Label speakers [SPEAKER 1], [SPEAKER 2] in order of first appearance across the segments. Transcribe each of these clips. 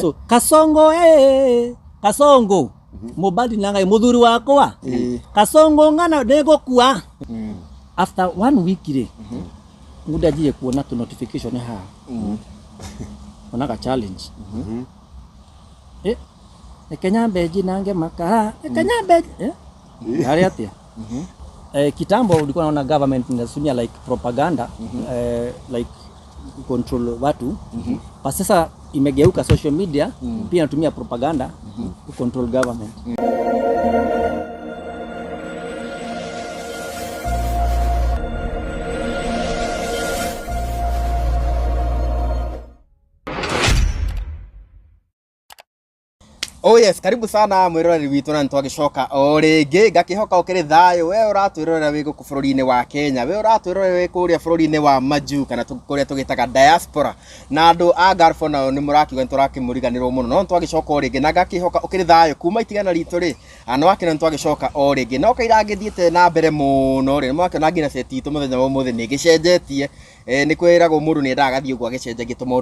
[SPEAKER 1] So Kasongo Kasongo mobali nanga muthuri wakwa Kasongo ngana ndegokua. After 1 week ile muda jie kuona tu notification ha onaka challenge Kenyambe jinange makara Kenyambe hali atia kitambo ulikuwa unaona government inasumia like propaganda like control watu pa sasa imegeuka social media pia inatumia propaganda to control government.
[SPEAKER 2] Oh yes, karibu sana mwiroreri witu na ntwagicoka o ringi ngakihoka ukiri thayo we uratwirorera wi guku bururi-ini wa Kenya we uratwirorera wi kuria bururi-ini wa Maju kana kuria tugitaga diaspora na andu a Gulf nao ni murakiuga nturakimuriganirwo muno no ntwagicoka o ringi na ngakihoka ukiri thayo kuma itigana ritu ri ano akina ntwagicoka o ringi no kairangithiete na mbere muno ri mwakena ngina seti itu muthenya wa muthi ni gicenjetie ni kwiragwo mundu ni ndagathie uguo agicenje gituma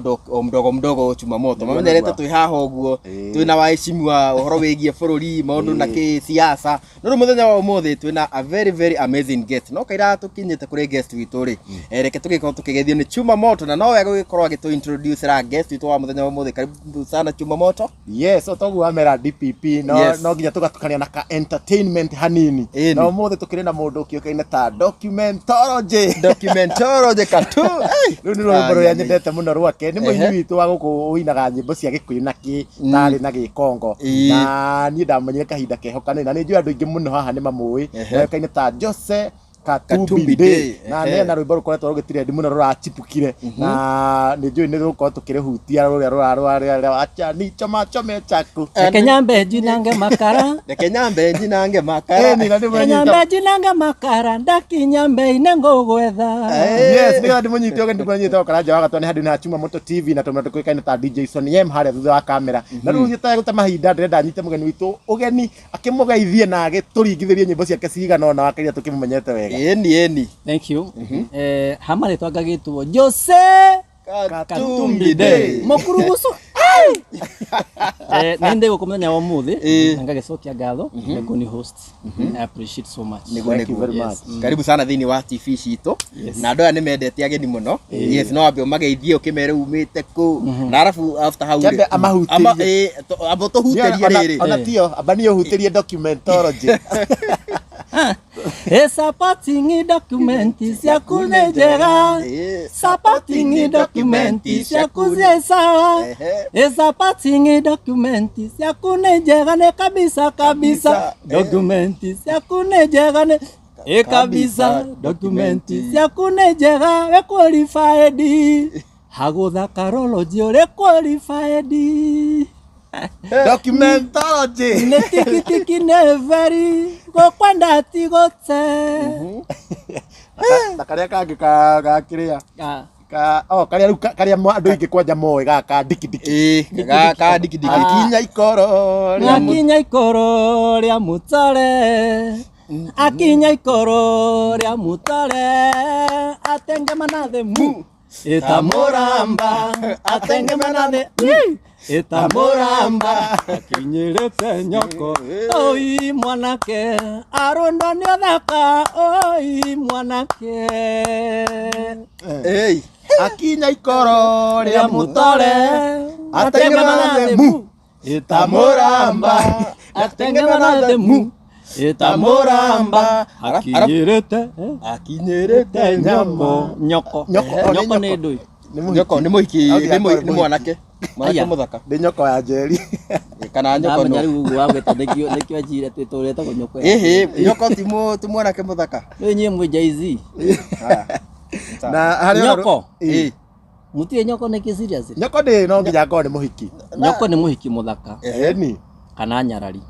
[SPEAKER 2] mdogo chuma moto mamenyerete twi haha uguo twina waicimwa uhoro wigie bururi maundu na siasa no muthenya wa umuthi twina a very amazing guest no kaira tukinyite kuri guest witu ri reke tugikorwo tukigethio ni Chuma Moto na no wega gugikorwo agitu introduce ra guest witu wa muthenya wa umuthi. Karibu sana Chuma Moto.
[SPEAKER 3] Yes, otogu amera DPP no nginya tugatukania na ka entertainment hanini no umuthi tukiri na mundu ukiokaine ta documentology Runi rwimbo rwa nyendete muno rwake ni muini witu wa guku uinaga nyimbo cia Gikuyu na tari na Gikongo na ni ndamenyire kahinda kehokane na ni njui andu ingi muno haha ni mamui kaine ta Jose Katumbi Day na nena rwimbo rukoretwo rugitire muno rurachipukire na ni njui ni ruko tukirihutia ruria acha ni choma chome chaku
[SPEAKER 1] Kenyambe jinange makara
[SPEAKER 2] Kenyambe jinange makara
[SPEAKER 1] Kenyambe jinange makara ndakinyambe inengo gwetha.
[SPEAKER 3] Yes ni ndi munyiti oge ndi munyiti okaraja waga tone hadi na Chuma Moto TV na tumwe tukwikaine ta DJ Son Yem hare thutha wa kamera na riu nyita guta mahinda ndenda nyite mugeni witu ugeni akimugeithie na agituringithirie nyimbo ciake cigana ona wakiria tukimumenyete wega.
[SPEAKER 2] Eni
[SPEAKER 1] Thank you. Hamare twagagitwo Jose
[SPEAKER 2] Katumbi Day
[SPEAKER 1] Mokuruguso ninde gukumenya wa muthi ngagicokia ngatho ngoni host. I appreciate so much.
[SPEAKER 3] Thank you very much.
[SPEAKER 2] Karibu sana thini wa TV citu na andu aya ni mendete ageni muno. Yes no ambe mageithie ukimere umite ku na arafu after how
[SPEAKER 3] Kende amahutirie
[SPEAKER 2] abo tuhuterie riri
[SPEAKER 3] ona tio abani uhutirie documentology
[SPEAKER 1] Sapatingi documenti cia kunejera Sapatingi documenti cia kuzesa Sapatingi documenti cia kunejera ne kabisa documenti cia kunejera ne kabisa documenti cia kunejera we qualified hagutha karology ore qualified
[SPEAKER 3] documentology
[SPEAKER 1] ne tiki ne very go kwenda tigote
[SPEAKER 3] na karia kangi ka kiria karia karia andu ingi kwanja moe gaka diki
[SPEAKER 2] gaka diki kinya
[SPEAKER 1] ikoro ria mutare akinya ikoro ria mutare atengemana the mu itamuramba atengemana the itamuramba akinyirete nyoko oi mwanake arondo ni thaka oi mwanake
[SPEAKER 3] akinya ikoro ria
[SPEAKER 1] mutare
[SPEAKER 3] atengemana the mu
[SPEAKER 2] itamuramba
[SPEAKER 1] atengemana the mu itamuramba akinyirete nyoko ni ndui
[SPEAKER 2] nyoko ni muhiki ni mwanake muthaka
[SPEAKER 3] ndi nyoko ya Njeri
[SPEAKER 2] kana nyoko
[SPEAKER 1] no riu wagweta nikio ajire twiturete ko nyoko
[SPEAKER 2] nyoko ti mwanake muthaka
[SPEAKER 1] wenye mwe Jay-Z
[SPEAKER 3] na hari
[SPEAKER 1] nyoko mutie nyoko ni serious
[SPEAKER 3] nyoko ndi no nginya ngo ni muhiki
[SPEAKER 1] nyoko ni muhiki muthaka
[SPEAKER 3] ni
[SPEAKER 1] kana nyarari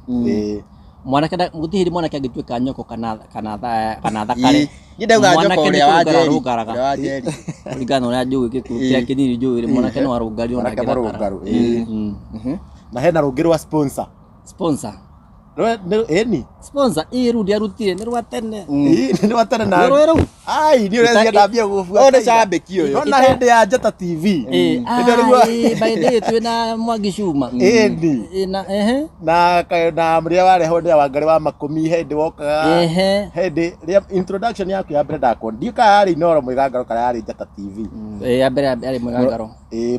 [SPEAKER 1] mwanake mutihiri mwanake agituika nyoko kana thakare
[SPEAKER 2] ndauga nyoko ria wa Njeri
[SPEAKER 1] kuringana na njugu gikukia kiniri njugu mwanake no arungari ona
[SPEAKER 3] na hena rungi rwa sponsor
[SPEAKER 1] sponsor rudi arutire ni rwa tene
[SPEAKER 3] Ni watana na
[SPEAKER 1] rero
[SPEAKER 3] ai ni urezi ndambia gubuata
[SPEAKER 2] One shabiki uyu
[SPEAKER 3] ona hindi ya Njata TV
[SPEAKER 1] by the twina Mwangi Cuma
[SPEAKER 3] Indi na mria wareho ndia Wangari wa Makumi hindi wokaga hindi ria introduction yaku ya mbere ndakwo ndika yari Inoro Mwigangaro kana yari Njata TV
[SPEAKER 1] ya mbere ari Mwigangaro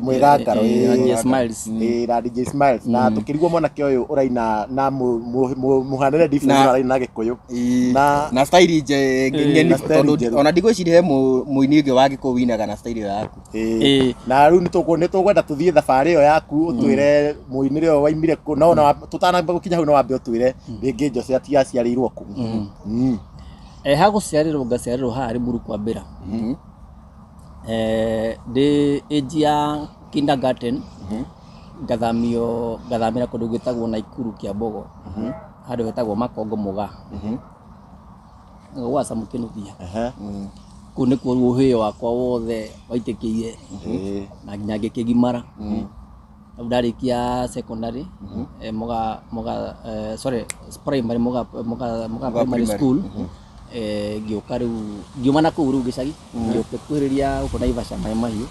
[SPEAKER 3] Mwigangaro
[SPEAKER 1] DJ Smiles
[SPEAKER 3] na DJ Smiles na tukirigwo mwanake uyu uraina na muhanire difference uraina na Gikuyu
[SPEAKER 2] na style je ngeni tondu ona ndigwicirie muini ungi wa Gikuyu winaga na style yaku
[SPEAKER 3] na riu nitugwenda tuthie thabari iyo yaku utwire muinire uyo waimire ku no tutanamba gukinya hau no wambe utwire ringi Jose ati aciarirwo ku
[SPEAKER 1] haguciarirwo ngaciarirwo hari muru kwa mbira de age ya kindergarten ngathamira kundu gwitagwo Naikuru Kiambogo handu hetagwo Makongo Muga gwaca mukinuthia kuu nikuo ruhio wakwa wothe waitikiire na nginya ngikigimara ndarikia secondary primary primary school ngioka riu ngiuma na kuu riu gicagi ngioka kwiriria uko Naivasha Mai Mahiu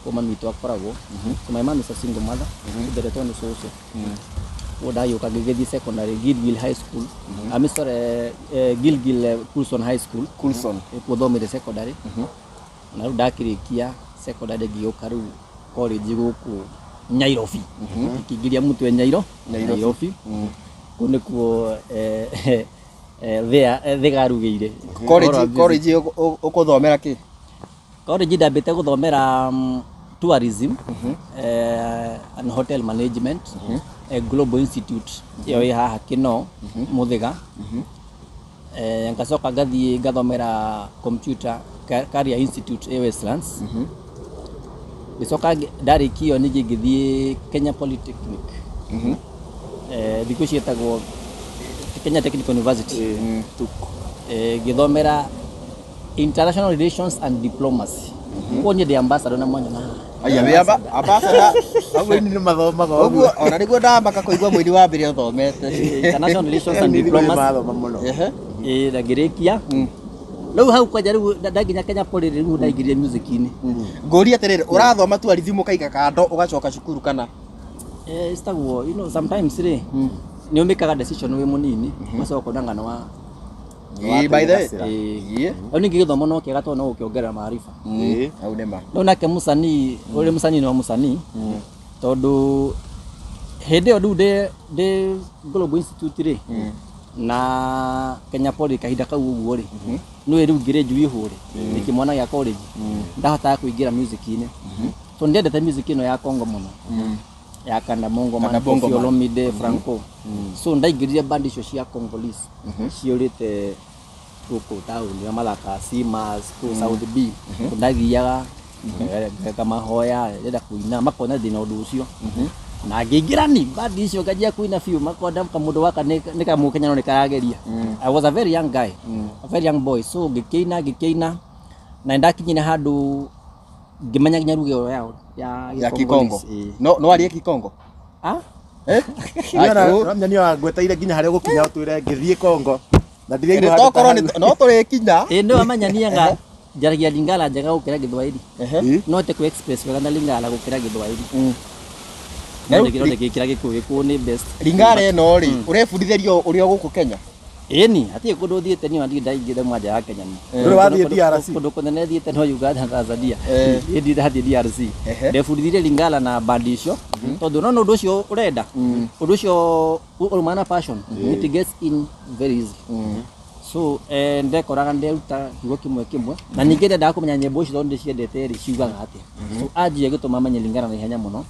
[SPEAKER 1] kuma mitu akoragwo my mom is a single mother nderetwo ni social Udayuka ngigithie secondary Gilgil High School Gilgil Coulson High School kuthomire secondary na ndakirikia secondary ngioka riu college guku Nyairobi ikigiria mutwe Nyairobi kunikuo thigarugire
[SPEAKER 2] college ukuthomera ki
[SPEAKER 1] college ndambite guthomera tourism and hotel management Global Institute iyo haha Kino Muthiga ngacoka ngathie ngathomera computer career institute Westlands gicoka ndarikio ningi ngithie Kenya Polytechnic thiku cietagwo Kenya Technical University ngithomera international relations and diplomacy konye the ambassador na mwanya na
[SPEAKER 2] aya biamba ambassador
[SPEAKER 3] agwe ni mathoma
[SPEAKER 2] oguo ona niguo ndambaka kuigwa mwiri wa mbere uthomete
[SPEAKER 1] international relations and diplomacy na ngirikia riu hau kwanja riu ndaginya Kenya Poly riu ndaingirie music-ini
[SPEAKER 2] nguri atiriri urathoma tourism ukaiga kando ugacoka cukuru kana
[SPEAKER 1] istagwo sometimes ni umikaga decision we munini macoka ndangano wa
[SPEAKER 2] by the
[SPEAKER 1] oni ngigithomo no kiega to no ukiongerera maarifa
[SPEAKER 2] au nema
[SPEAKER 1] no nake musani uri musani no musani tondu hindi yo ndu de Global Institute na Kenya Poly kahinda kau uguo ri no riu ngire njui huri nikimwana ya college ndahota kuingira music-ini so ndendete music ino ya Kongo muno ya kana Mongo Olomide Franco so ndaingirire band icio cia Congolese ciurite guku town ya Malaka Simas ku South B ndathiaga ngamahoya ndenda kuina makona thina undu ucio na ngingira ni band icio ngajia kuina fiu makonda kamundu waka nikamukenya no nikarageria I was a very young guy a very young boy so ngikeina na ndakinyina handu ngimenya nginya rugio ya
[SPEAKER 2] Kikongo no arie Kikongo
[SPEAKER 3] Ramya wangweteire nginya haria gukinya twire ngithie Kongo na ndire
[SPEAKER 2] no turi kinya
[SPEAKER 1] ndo amanyania nga jaragia Lingala njega gukira Githwairi no te ku express wega na Lingala gukira Githwairi ndio gikira Gikuyu ni best
[SPEAKER 2] Lingala no ri urebundithirio urio guku Kenya
[SPEAKER 1] eni ati kundu thiete ni wandi ndaingire mwanja ya Kenya ni
[SPEAKER 3] ndo wathie DRC
[SPEAKER 1] kundu kunene thiete no Uganda Tanzania ndi ndathie DRC ndebundithirie Lingala na band icio tondu no undu ucio urenda undu ucio urumana passion it gets in very easy so ndekoraga nderuta kiugo kimwe na ningire ndakumenya nyimbo icio tondu ciendete ri ciugaga atia so anjie gituma manye Lingala na ihenya muno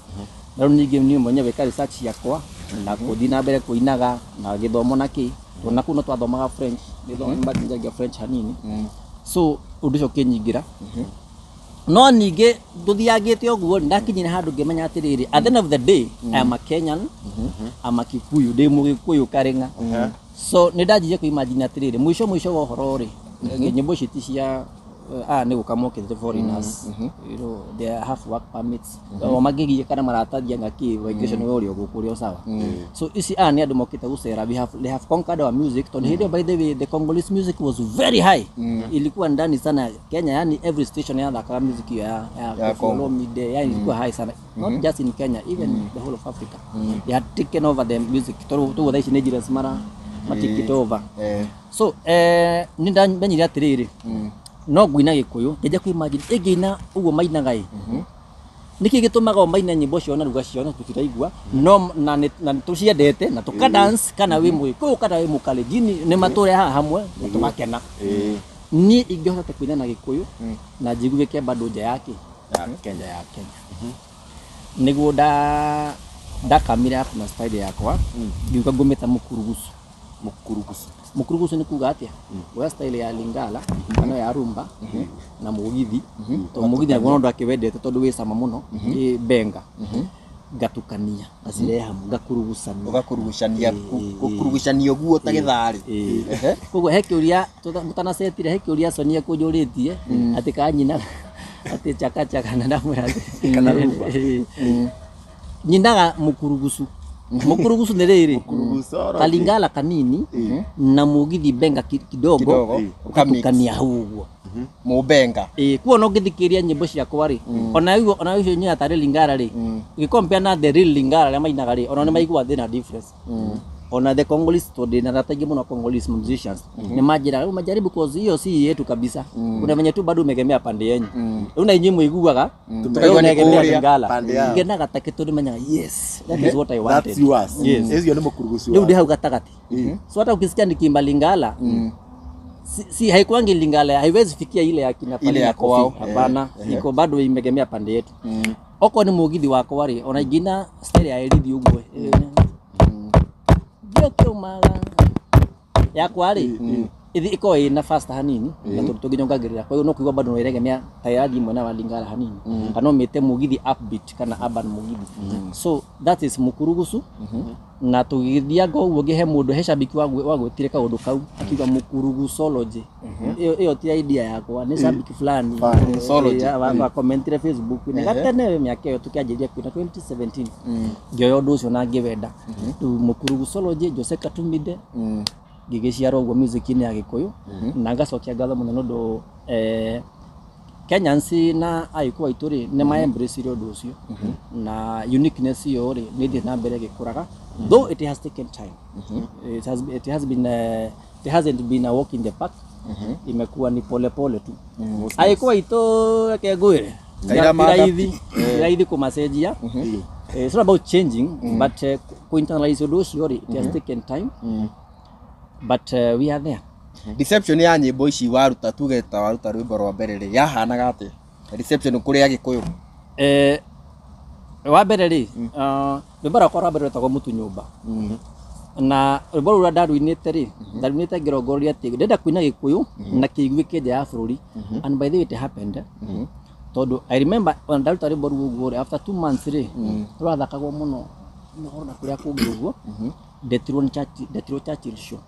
[SPEAKER 1] na ningi ni mwenyewe ka research yakwa na kuthi na mbere kuinaga na githomo naki na kuno twathomaga French githomo mbatinjagia French hanini so undu ucio kinyingira no ningi nduthiagite oguo ndakinyira handu ngimenya atiriri at the end of the day I am a Kenyan I'm a Kikuyu ndi Mugikuyu Karenga so nindanjije ku imagine atiriri mwisho wa uhoro ri nyimbo ici ti cia ni gukamoke the foreigners you know they have work permits o magigi kana maratathia ngaki vacation we uri gukurio sawa so isi ni andu mokite gucera they have conquered our music to hiyo by the way the Congolese music was very high ilikuwa ndani sana Kenya yani every station ya thaka music ya Follow Me Day yani ilikuwa high sana not just in Kenya even the whole of Africa they had taken over the music to thaici ni jira mara matikit over so nindanyira atiriri no gwina gikuyu ngeja ku imagine egina ugo maina gai niki gitumaga o maina nyimbo cio na ruga cio na tutiraigua no na tuciendete na tuka dance kana wi muiku kana wi mukalejini ni mature haha hamwe tumakena ni ingihota kuina na gikuyu na njiguike bado nja yake Kenya niguo ndakamira na style yakwa ngiuka ngumita mukurugusu ni kuga atia wa style ya lingala kana ya rumba na mugithi to mugithi na gwondo akiwendete tondu wi sama muno benga gatukania acire hamu gakurugucania guo ta githari koguo hekiuria mutanasetire hekiuria sonia kujuritie ati kanyina ati chaka na ndamwira kana rumba nyindaga mukurugusu ndiriri kalingala kanini na mugithi benga kidogo ukatukania huguo
[SPEAKER 2] mubenga
[SPEAKER 1] kuo no ngithikiria nyimbo cia kwari ona hiyo nya tare lingala ri ngikompea na the real lingala ya mainaga ri ona ni maigua thina difference ona the Congolese today na ratagi muno Congolese musicians ni majaribu cause hiyo si yetu kabisa kuna venye tu bado umegemea pande yenyu una nyimbo iguaga tunagemea lingala ngena gataketo ni manya yes that is what I wanted
[SPEAKER 3] that's yours hiyo ni mukurugusu
[SPEAKER 1] ndio ndio gatagati so hata ukisikia nikimba lingala si haikuangi lingala haiwezi fikia ile ya kina pale ya kwao hapana iko bado imegemea pande yetu oko ni mugithi wako wari ona igina style ya elithi ugwe kiomaga ya kwari iko ina fast hanini na tuginyongagirira kwa hiyo no kuigwa bado no iregemea tayari mwana wa lingala hanini kana mete mugithi upbeat kana urban mugithi so that is mukurugusu na tugithia go ugihe mundu he shabiki wagwetire kaundu kau akiuga mukurugusology iyo ti idea yakwa ni shabiki fulani
[SPEAKER 2] sology
[SPEAKER 1] wa commentire Facebook ni gatene miaka yo tukiajiria kwina 2017 ngioyo ndu ucio na ngewenda mukurugusology Jose Katumide gigiciaro gwo music ni ya Gikuyu na ngacokia ngatho muno ndu Kenyans na aikuwa ituri ne ma embrace ro ucio na uniqueness yo ri ni thi na mbere gikuraga though it has taken time it hasn't been a walk in the park imekuwa ni pole tu aikuwa ito kegwire iraidi ku message ya it's not about changing but ku internalize ucio ri it has taken time but we are there
[SPEAKER 2] reception ya nyimbo ici waruta tugeta waruta rwimbo rwa mbere ri yahanaga ati reception kuri ya Gikuyu wa mbere ri rwimbo rwa kwa mbere rwetagwo mutu nyumba na rwimbo rwa ndaruinite ri ndaruinite ngirongorori ati ndenda kuina Gikuyu na kiiguike nja ya bururi and by the way it happened todo I remember when ndaruta rwimbo rwo after 2 months ri rwathakagwo muno no na kuria kungi uguo Detroit Churchill show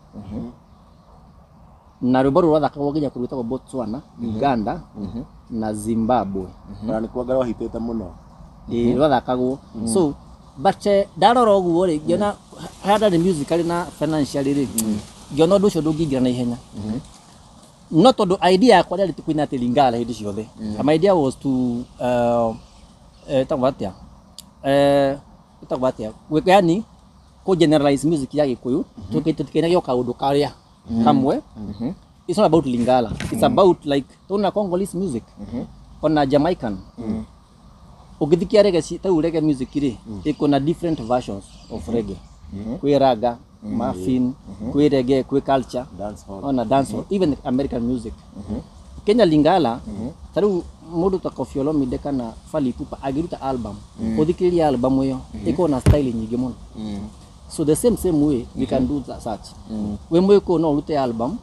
[SPEAKER 2] na rwimbo rwathakagwo nginya kurutagwo Botswana Uganda na Zimbabwe
[SPEAKER 3] na ni kwagara wahitete muno
[SPEAKER 1] rwathakagwo so but ndarora uguo ri ngiona hada the musically na financially ri ngiona ndu cio ndungingira na ihenya no tondu idea yakwa ri tukwina ati lingala hindi ciothe my idea was to tagwatia yani ko generalize music ya Gikuyu tukina yo kaundu karia kamwe it's not about lingala it's about like tuna Congolese music ona Jamaican ugithikia reggae ta reggae music ri iko na different versions of reggae kwi raga muffin kwi reggae kwi culture ona dancehall even American music Kenya lingala taru mundu ta Koffi Olomide kana Fally Ipupa agiruta album uthikiria album iyo iko na style nyingi muno so the same way we can do that such we mweko no rute album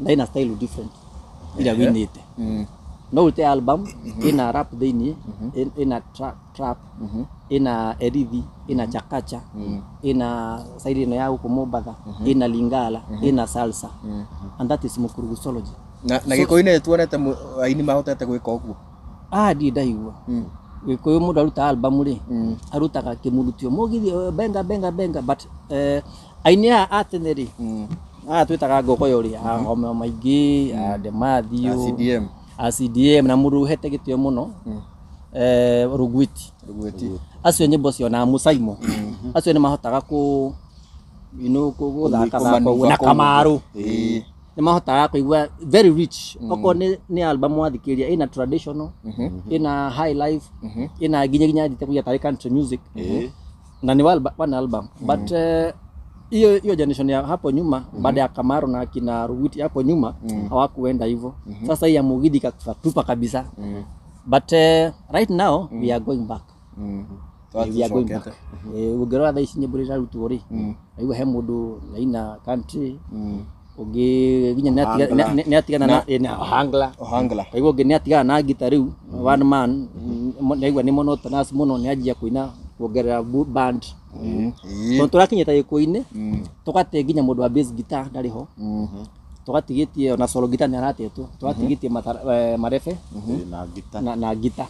[SPEAKER 1] na ina style different ila winite no rute album ina rap deni ina trap ina erithi ina chakacha ina saidi no ya huko Mombasa ina lingala ina salsa and that is mukurugusology
[SPEAKER 2] na gikuyu-ini tuonete aini mahotete gwika uguo
[SPEAKER 1] ndi ndaigua gikuyu mundu aruta album ri arutaga kimurutio mugithi benga but aini atene ri twitaga ngogoyo ri homa maingi de Mathew CDM na mundu hete gitio muno Rugwiti acio nyimbo cio na Musaimo acio ni mahotaga ku guthaka na Kamaru ni mahotaga kuigua very rich oko ni album wathikiria ina traditional ina high life ina ginya thite kuya tari country music na ni one album but hiyo generation ya hapo nyuma baada ya Kamaru na kina Rugwiti hapo nyuma hawakuenda hivyo. Sasa hii ya Mugithi kakatupa kabisa. But right now we are going back. We are going back. Ugerwa tha ici nyimbo ria rutu ri. Aiwa he mundu na ina country. Ugi ginya ne atigana na ohangla. Aiwa ugi ne atigana na guitar riu one man. Aiwa ni monotonous muno ne ajia kuina kuongerera band. Turakinyeta gikuyu-ini tukate ginya mundu wa bass guitar ndariho. Tukatigitie na solo guitar ni aratetwo. Tukatigitie marefe na guitar.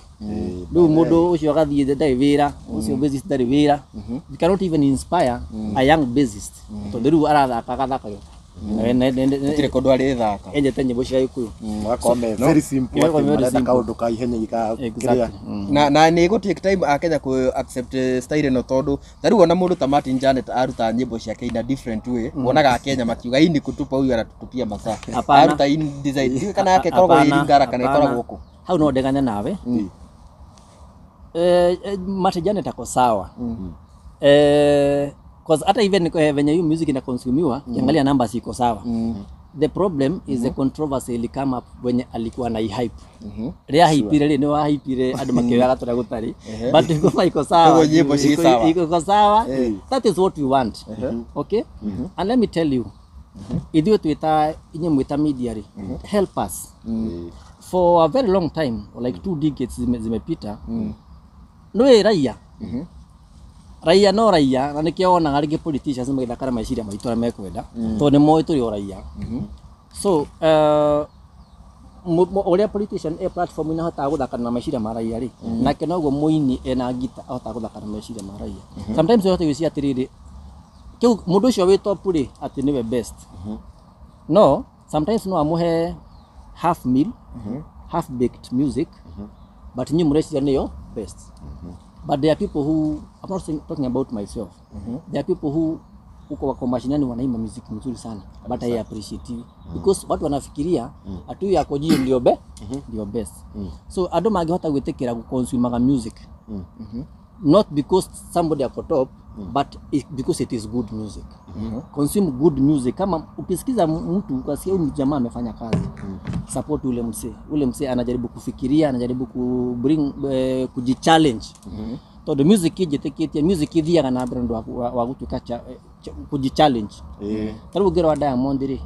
[SPEAKER 1] Riu mundu ucio agathie ndari wira, ucio bassist ndari wira. We cannot even inspire a young bassist. Tondu riu arathaka
[SPEAKER 2] tire kondu ari thaka
[SPEAKER 1] enjete nyimbo cia gikuyu
[SPEAKER 3] wakome very simple marenda kaundu ka ihenya ikakiria
[SPEAKER 2] na ni go take time akenya ku accept style no tondu tariu ona mundu ta Martin Janet aruta nyimbo ciake in a different way wonaga Kenya makiuga ini kutupa huyu aratutupia masaa aruta in design kana yake koragwo iringara kana ikoragwo guku
[SPEAKER 1] hau no ndeganya nawe Martin Janet ako sawa because hata even venye hiyo music ina consumiwa kiangalia namba siko sawa. The problem is the controversy ili come up when alikuwa na hype. Ria hype ile ni wa hype ile adu makioya tora gutari. But iko sawa. Iko sawa. That is what we want. Okay? And let me tell you. Idio tuita inye mwita media ri. Help us. For a very long time, like 2 decades zimepita. No raia. Raia no raia na nikio ona ngarige politicians magithakara maiciria maitora mekwenda to ni moi turi raia so oria politician platform ina hota guthakara na maiciria ma raia ri nake noguo muini ena gita hota guthakara na maiciria ma raia sometimes you have to see atiriri kiu mundu ucio wi top ri ati niwe best no sometimes no amuhe half meal half baked music but nyi mureciria niyo best. But there are people who, I'm not talking about myself. There are people who uko mashinani wanaimba music mzuri sana, but I appreciate you because watu wanafikiria atu yako jio ndio ndio best. So ado magihota gwetekera ku consume music. Not because somebody at top, but because it is good music. Consume good music. Kama ukisikiza mtu ukasikia huyu jamaa amefanya kazi, support ule msee. Ule msee anajaribu kufikiria, anajaribu ku bring kujichallenge. To the music ije music ithia na brand wa gutuka kujichallenge. Taru gero wa Diamond ri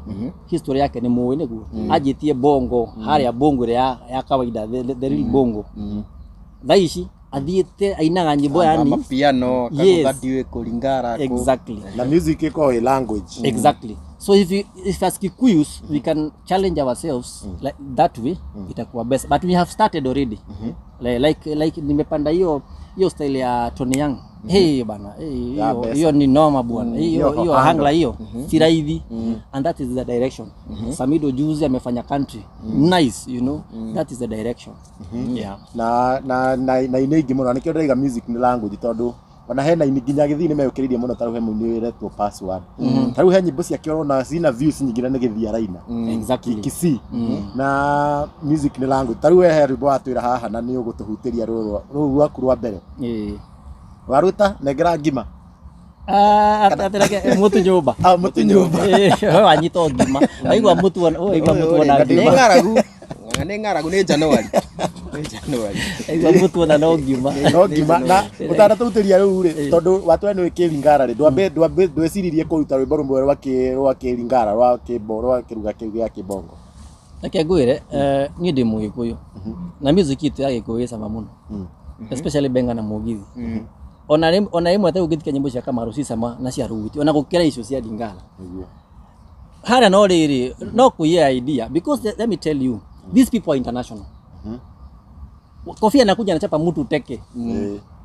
[SPEAKER 1] history yake ni muwe neguo. Ajitie bongo, hali ya bongo ya kawaida, the real bongo. Thaishi athiete ainaga nyimbo yani
[SPEAKER 2] mapiano akathadiwe kulingara
[SPEAKER 1] exactly
[SPEAKER 3] na music iko a language
[SPEAKER 1] exactly. So if as Kikuyus we can challenge ourselves like that way itakuwa best, but we have started already. Like nimepanda hiyo style ya Tony Young. Hey bana, hiyo ni noma bwana. Hiyo hangla hiyo siraithi and that is the direction. Samido juzi amefanya country nice, you know. That is the direction. Yeah.
[SPEAKER 3] Na inegi muno nikio ndaiga music ni language tondu ona hena inginya githi ni meyukiririe muno taru he muni retwo password. Taru he nyimbo cia kioro na sina views nyingine ni githia raina.
[SPEAKER 1] Exactly.
[SPEAKER 3] Kisi. Na music ni language. Taru he rwimbo atwira haha na ni ugutuhutiria ruru rwaku rwa mbere. Waruta negera ngima.
[SPEAKER 1] Atatake mutu nyumba.
[SPEAKER 3] Mutu nyumba.
[SPEAKER 1] Wanyito ngima. Aigwa mutu aigwa mutu na
[SPEAKER 2] ngaragu. Ngane ngaragu ni January.
[SPEAKER 1] Aigwa mutu na no ngima.
[SPEAKER 3] No ngima na utara tuutiria riu ri tondu watu ni wikilingara ri ndweciririe kuruta rwimbo rumwe rwa kilingara rwa kibo rwa kiruga kia kibongo.
[SPEAKER 1] Nake ngwire ni ndi Mugikuyu. Na music itu ya Gikuyu sama muno. Especially benga na Mugithi. Ona imwe ta ugithika nyimbo cia Kamaru sama na cia Rugwiti ona gukira icio cia Lingala. Hana no riri no kuye idea because let me tell you these people are international. Kofia anakuja anachapa mtu teke.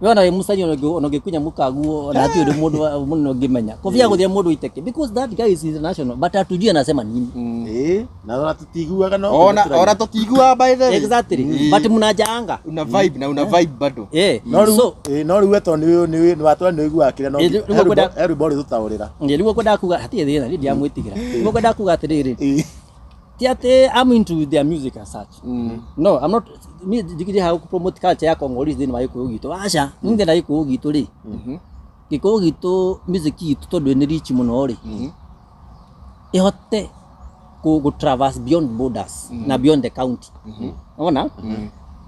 [SPEAKER 1] Wewe na Musa unogekunya mukaguo na ati ule mundu munogimenya. Kofia guthia mundu iteke because that guy is international but hatujui anasema nini.
[SPEAKER 3] Na tutigua kana.
[SPEAKER 2] Ona tutigua by the way.
[SPEAKER 1] Exactly. But mnajaanga.
[SPEAKER 2] Una vibe bado.
[SPEAKER 3] No riu eto ni watwa ni igua kire no. Everybody tutaurira.
[SPEAKER 1] Ndirigwo kwenda kuga hatie thina ndi amwitigira. Ndirigwo kwenda kuga atiriri. Tiate I'm into their music as such. No, I'm not me digiri how promote culture ya Congolese then bayiko gitu. Acha, ninde na yiko gitu ri. Giko gitu music itu tondu ni rich muno ri. Ihote go traverse beyond borders na beyond the county. Ona?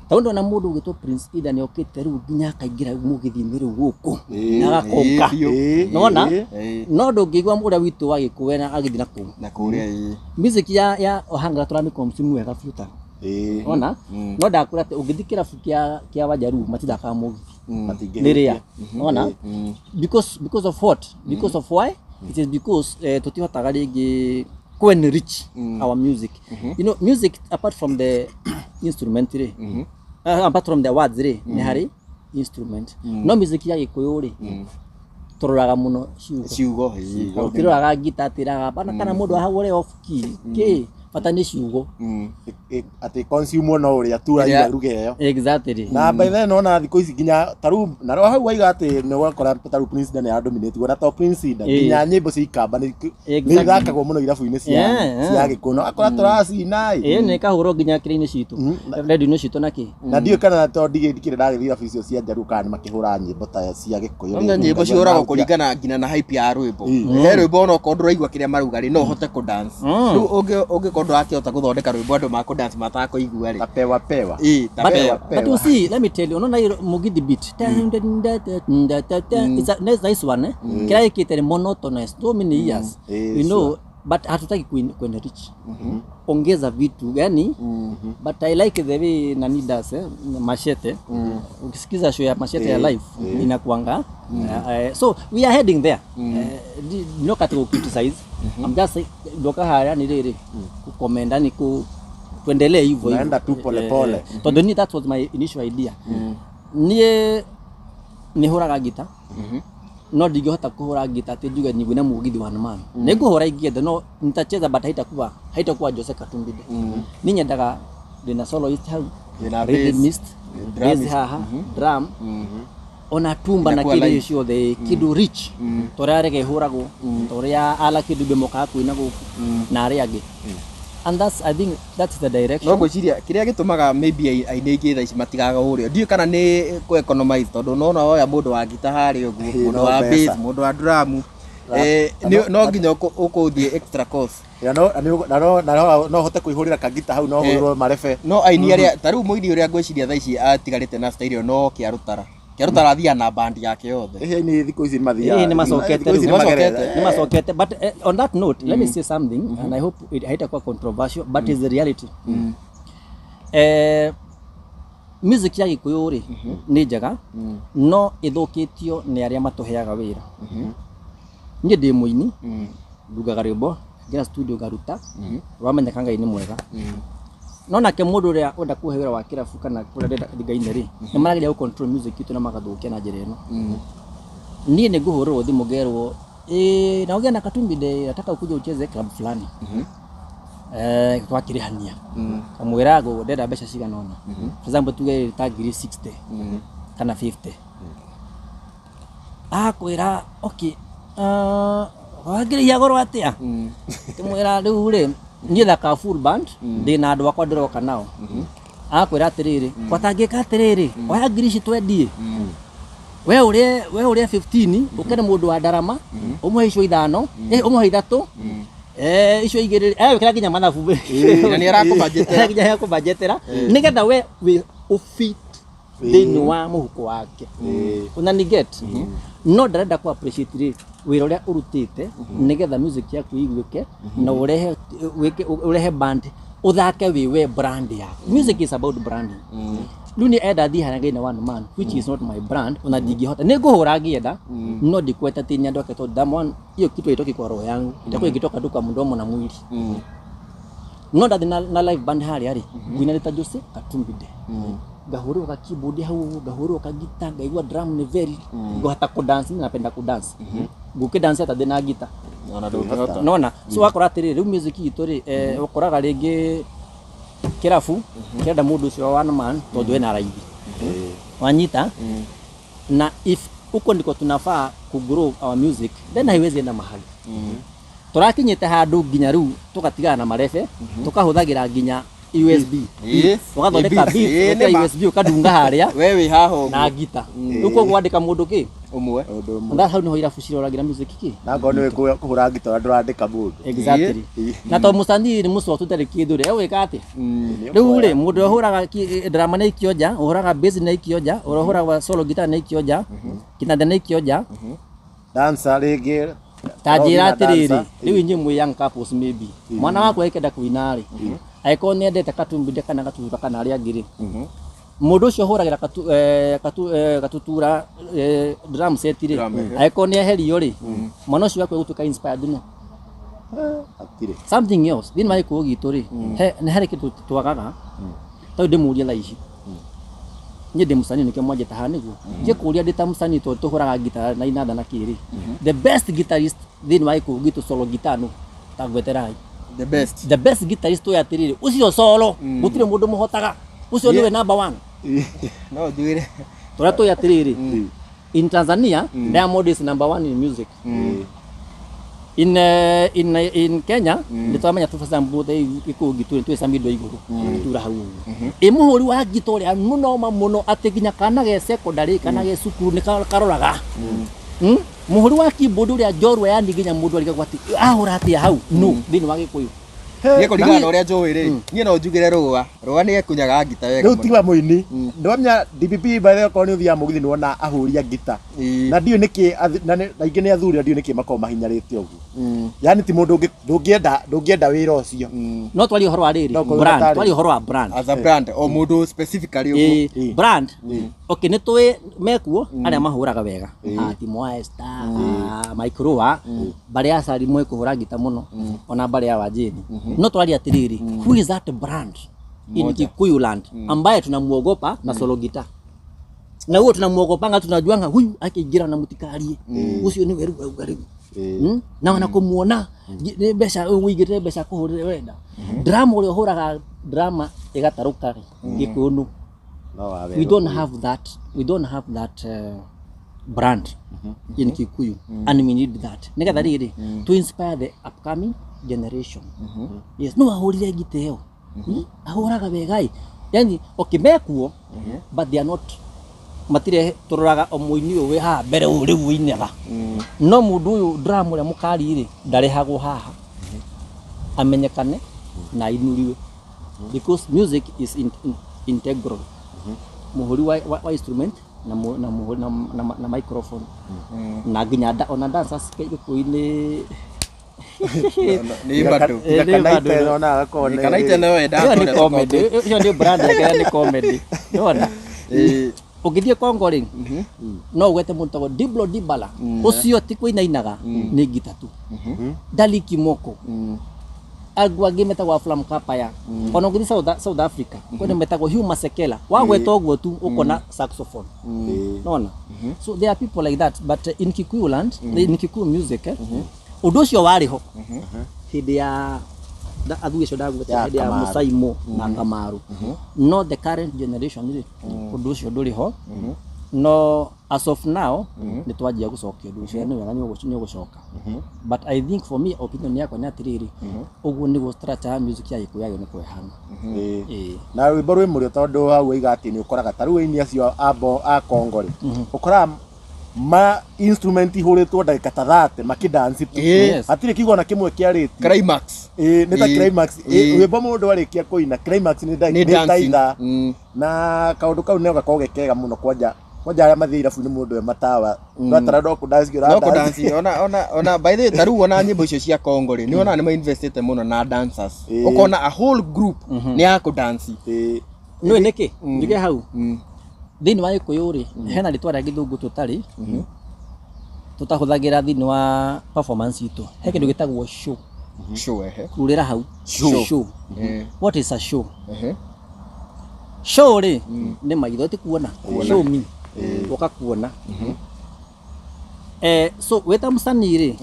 [SPEAKER 1] Taundo na mundu gito Prince Ida ni okete riu ginya kaingira mugithi riu guku. Nagakoka. Nona? No ndungigwa muda witu wa gikuwena agithi na ku.
[SPEAKER 2] Na kuria
[SPEAKER 1] music ya ohanga turami consume wega futa. Ona? No ndakura te ugithikira kia wajaru matithaka mugithi. Niria. Ona? Because of what? Because of why? It is because tutihotaga ringi enrich our music. You know, music apart from the instrumentary, apart from the words, ni hari instrument. No music ya Gikuyu ri turoraga muno ciugo. Turoraga guitar tiraga bana kana mundu ahagure off key ke bata ni ciugo.
[SPEAKER 3] Ati consume no uri atura ya ruge yo.
[SPEAKER 1] Exactly.
[SPEAKER 3] Na by then no na thiko ici ginya taru na ro hau waiga ati ne wakora taru Prince Ida ya dominate gora to Prince Ida ginya nyimbo ci ikamba ni thakagwo muno irabu-ini cia Gikuyu akora turasi nai
[SPEAKER 1] ne kahuro ginya kire-ini citu radio-ini citu naki
[SPEAKER 3] na ndio kana to ndikire ndagithira irabu icio cia Njaru kana makihura nyimbo ta cia Gikuyu
[SPEAKER 2] nyimbo ciuragwo kuringana ngina na hype ya rwimbo rwimbo no ko nduraigua kiria maruga ri no hote ku dance riu ungi ko ndakihota guthondeka rwimbo andu ma ku dance matako igua ri
[SPEAKER 3] tapewa
[SPEAKER 1] but you see let me tell you no na mugithi beat it's a nice one kira ikite monotonous so many years you know but hatutaki kuenrich ongeza vitu yani but I like the way nani does Machete ukisikiza show ya Machete ya live inakuanga so we are heading there no katika criticize I'm just doka haya ni riri kukomenda ni tuendelee hivyo
[SPEAKER 3] naenda tu pole pole
[SPEAKER 1] tondu ni that was my initial idea nie ni huraga gita no ndingihota kuhura gita ati njuge nyingu na mugithi one man niguhura ingienda no nitacheza but haitakuwa Jose Katumbi ni nyendaga ndina soloist hau
[SPEAKER 2] ndina
[SPEAKER 1] rhythmist bass haha drum ona tumba na kile icio the kidu rich torarege hurago toria ala kidu bemoka kuinago na ari agi and that's I think that's the direction
[SPEAKER 2] no gwiciria kiria gitumaga maybe ainegi tha ici matigaga urio ndio kana ni ku economize tondu no no oya mundu wa gita hari uguo mundu wa bass mundu wa drum no nginya ukuthie extra cost
[SPEAKER 3] ya no hote kuihurira kagita hau no hurwo marebe
[SPEAKER 2] no aini aria tariu muini uria gwiciria tha ici atigarite na stereo no kiarutara thia na band yake yothe
[SPEAKER 3] ni thiko ici mathia
[SPEAKER 1] ni masokete but on that note let me say something and I hope it haitakuwa controversial but is the reality music ya Gikuyu ri ni njega no ithukitio ni aria matuheaga wira nie ndi muini ndugaga rwimbo ngira studio garuta wamenya ngai ni mwega no nake mundu uria unda kuhe wira wa kirabu kana kurenda thigaine ri ni marageria ku control music itu na magathukia na njira ino nie ni nguhurwo thimu ngerwo na ugia na Katumbi de nataka ukuje ucheze club fulani twakirihania kamwira go ndenda mbeca cigana ona for example tuge ta ngiri 60 kana 50 akwira okay wagire ya goro atia kamwira riu ri nie thaka full band ndina andu akwa ndiroka nao akwira atiriri kwatangika atiriri oya ngiri ici twendie we urie 15 ukene mundu wa ndarama umwe icio 5 umwe 3 icio igiri wikira nginya mathabu
[SPEAKER 2] na ni arakubudgetera
[SPEAKER 1] nginya yakubudgetera nigetha we ufit thini wa muhuko wake una ni get no ndarenda ku appreciate wira uria urutite nigetha music yaku igwike na urehe band uthake wiwe brand ya music is about branding Luni eda thi hanage na one man which is not my brand ona ndingihota niguhura ngienda no ndikweta tinya ndoke to damon hiyo kitu itoki kwa roho yangu itakuwa ikitoka tu kwa mdomo na mwili no that na live band hali ari gwina leta Jose Katumbide gahuru ka keyboard hau gahuru ka guitar gaigwa drum ni very go hata ku dance napenda ku dance guke dance hata na guitar nona so akora tiriri music itori ukoraga ringi kirafu kenda mundu ucio one man tondu ena raithi wanyita na if uko ndiko tunafaa ku grow our music then haiwezi enda mahali turakinyite handu nginya riu tugatigana na marefe tukahuthagira nginya USB ugathondeka beat USB ukadunga haria
[SPEAKER 2] wewe haho
[SPEAKER 1] na gita uko gwandika mundu ki
[SPEAKER 2] umwe
[SPEAKER 1] nda hau niho irafu ciroragira music ki
[SPEAKER 3] na ngono we kuhura gita ndurandika mundu
[SPEAKER 1] exactly na to musanii ni muso tutari kindu ri ewe kati riu ri mundu uhuraga drama na ikioja uhuraga bass na ikioja uhuraga solo guitar na ikioja kinanda na ikioja
[SPEAKER 3] dancer ringi
[SPEAKER 1] tajira atiriri riu inyi mwi young couples maybe mwana wako ekenda kuinari aiko ni endete Katumbide kana Gatura kana ari angiri mundu ucio huragira Gatutura drum set ri aiko ni eherio ri mwana ucio wako gutuka inspired no
[SPEAKER 3] atire
[SPEAKER 1] something else then mai ko gitu ri he ni hari kitu twagaga to ndimuria la ici nye demusani nike mwaje tahani guo je kuria ndita musani to huraga guitar na inanda na kiri the best guitarist then mai ko gitu solo guitar no tagweterai the best guitarist to yatirire ucio solo gutire mundu muhotaga ucio niwe number 1
[SPEAKER 2] no juire
[SPEAKER 1] tora to yatirire in Tanzania Diamond is number 1 in music in Kenya nitamanya tufasa mbuthe iko gitu tu samido iguru tura hau imuhuri wa gitore muno ateginya kana ge secondary kana ge sukuru ni karoraga muhuri wa keyboard uri ajorwa yani ginya mundu ari gwati ahura atia hau no thini wa gikuyu
[SPEAKER 2] yeko ligana uria njui ri nie no njugire rua ni ekunyaga gita wega
[SPEAKER 3] riu tigwa muini ndwamya DPP by the way ni thia mugithi ni wona ahuria gita na ndio niki na ingi ni athuri ndio niki mako mahinyarite ugu yani ti mundu ndungienda wira ucio
[SPEAKER 1] no twali horo ari brand twali horo wa brand
[SPEAKER 2] as a brand o mundu specifically
[SPEAKER 1] ugu brand okay ni twi mekuo aria mahuraga wega ati Moa Star Microwa bari asari mwe kuhura gita muno ona bari ya wajini no twali atiriri who is that brand in Kikuyu land ambaye tunamuogopa na solo guitar na huo tunamuogopanga tunajuanga huyu akigira na mutikarie ucio ni weru ugaribu na wana kumuona ni besha uigire besha kuhurira wenda drama ule huraga drama igataruka gikunu we don't have that brand in Kikuyu and we need that nigetha riri to inspire the upcoming generation yes no ahurire giteo ahuraga wegai yani okay mekuo but they are not matire turoraga omuini we ha mbere uri winega no mundu uyu drum ule mukari ri ndarehagwo haha amenyekane na inuriwe because music is integral muhuri wa instrument na microphone na ginya ona dancers kuine
[SPEAKER 2] ni bado
[SPEAKER 3] kanaite ona akone
[SPEAKER 2] kanaite no enda
[SPEAKER 1] ni comedy hiyo ndio brand yake ni comedy unaona ukithie Kongo ring no gwete muntogo Diblo Dibala ucio ti kuinainaga ni gita tu Dali Kimoko agwa gimeta wa Flam Kapaya ona ugithi South Africa kwene metagwo Hugh Masekela wagweta ogwo tu ukona saxophone unaona so there are people like that but in Kikuyu land in Kikuyu music undu ucio wariho hindi ya athuge cio ndagweta hindi ya Musaimo na Kamaru no the current generation undu ucio nduriho no as of now ni twajia gucokia undu ucio ni wega ni gucoka but I think for me opinion yakwa ni atiriri uguo ni go structure music ya Gikuyu yayo ni kwehana
[SPEAKER 3] na rwimbo rwi murio tondu hau iga ati ni ukoraga taru ini acio abo a Kongo ri ukora ma instrument huritwo ndagika ta 30 makidance tu atire kigona kimwe kiariti
[SPEAKER 2] climax
[SPEAKER 3] ni ta climax wimbo mundu arikia kuina climax ni ndaitha na kaundu kau ne gakorwo gekega muno kwanja aria mathira fu ni mundu we matawa ndatara ndo ku dance ona
[SPEAKER 2] by the way taru ona nyimbo icio cia Kongo ri ni ona ni ma invested muno na dancers ukona a whole group ni ya ku dance
[SPEAKER 1] no niki ndige hau thini wa Gikuyu ri hena ritwa rĩa Gĩthũngũ tutari tutahuthagira thini wa performance itu he kindu gitagwo show kurira hau show what is a show show ri ni maitho ti kuona show me ukakuona so weta musani ri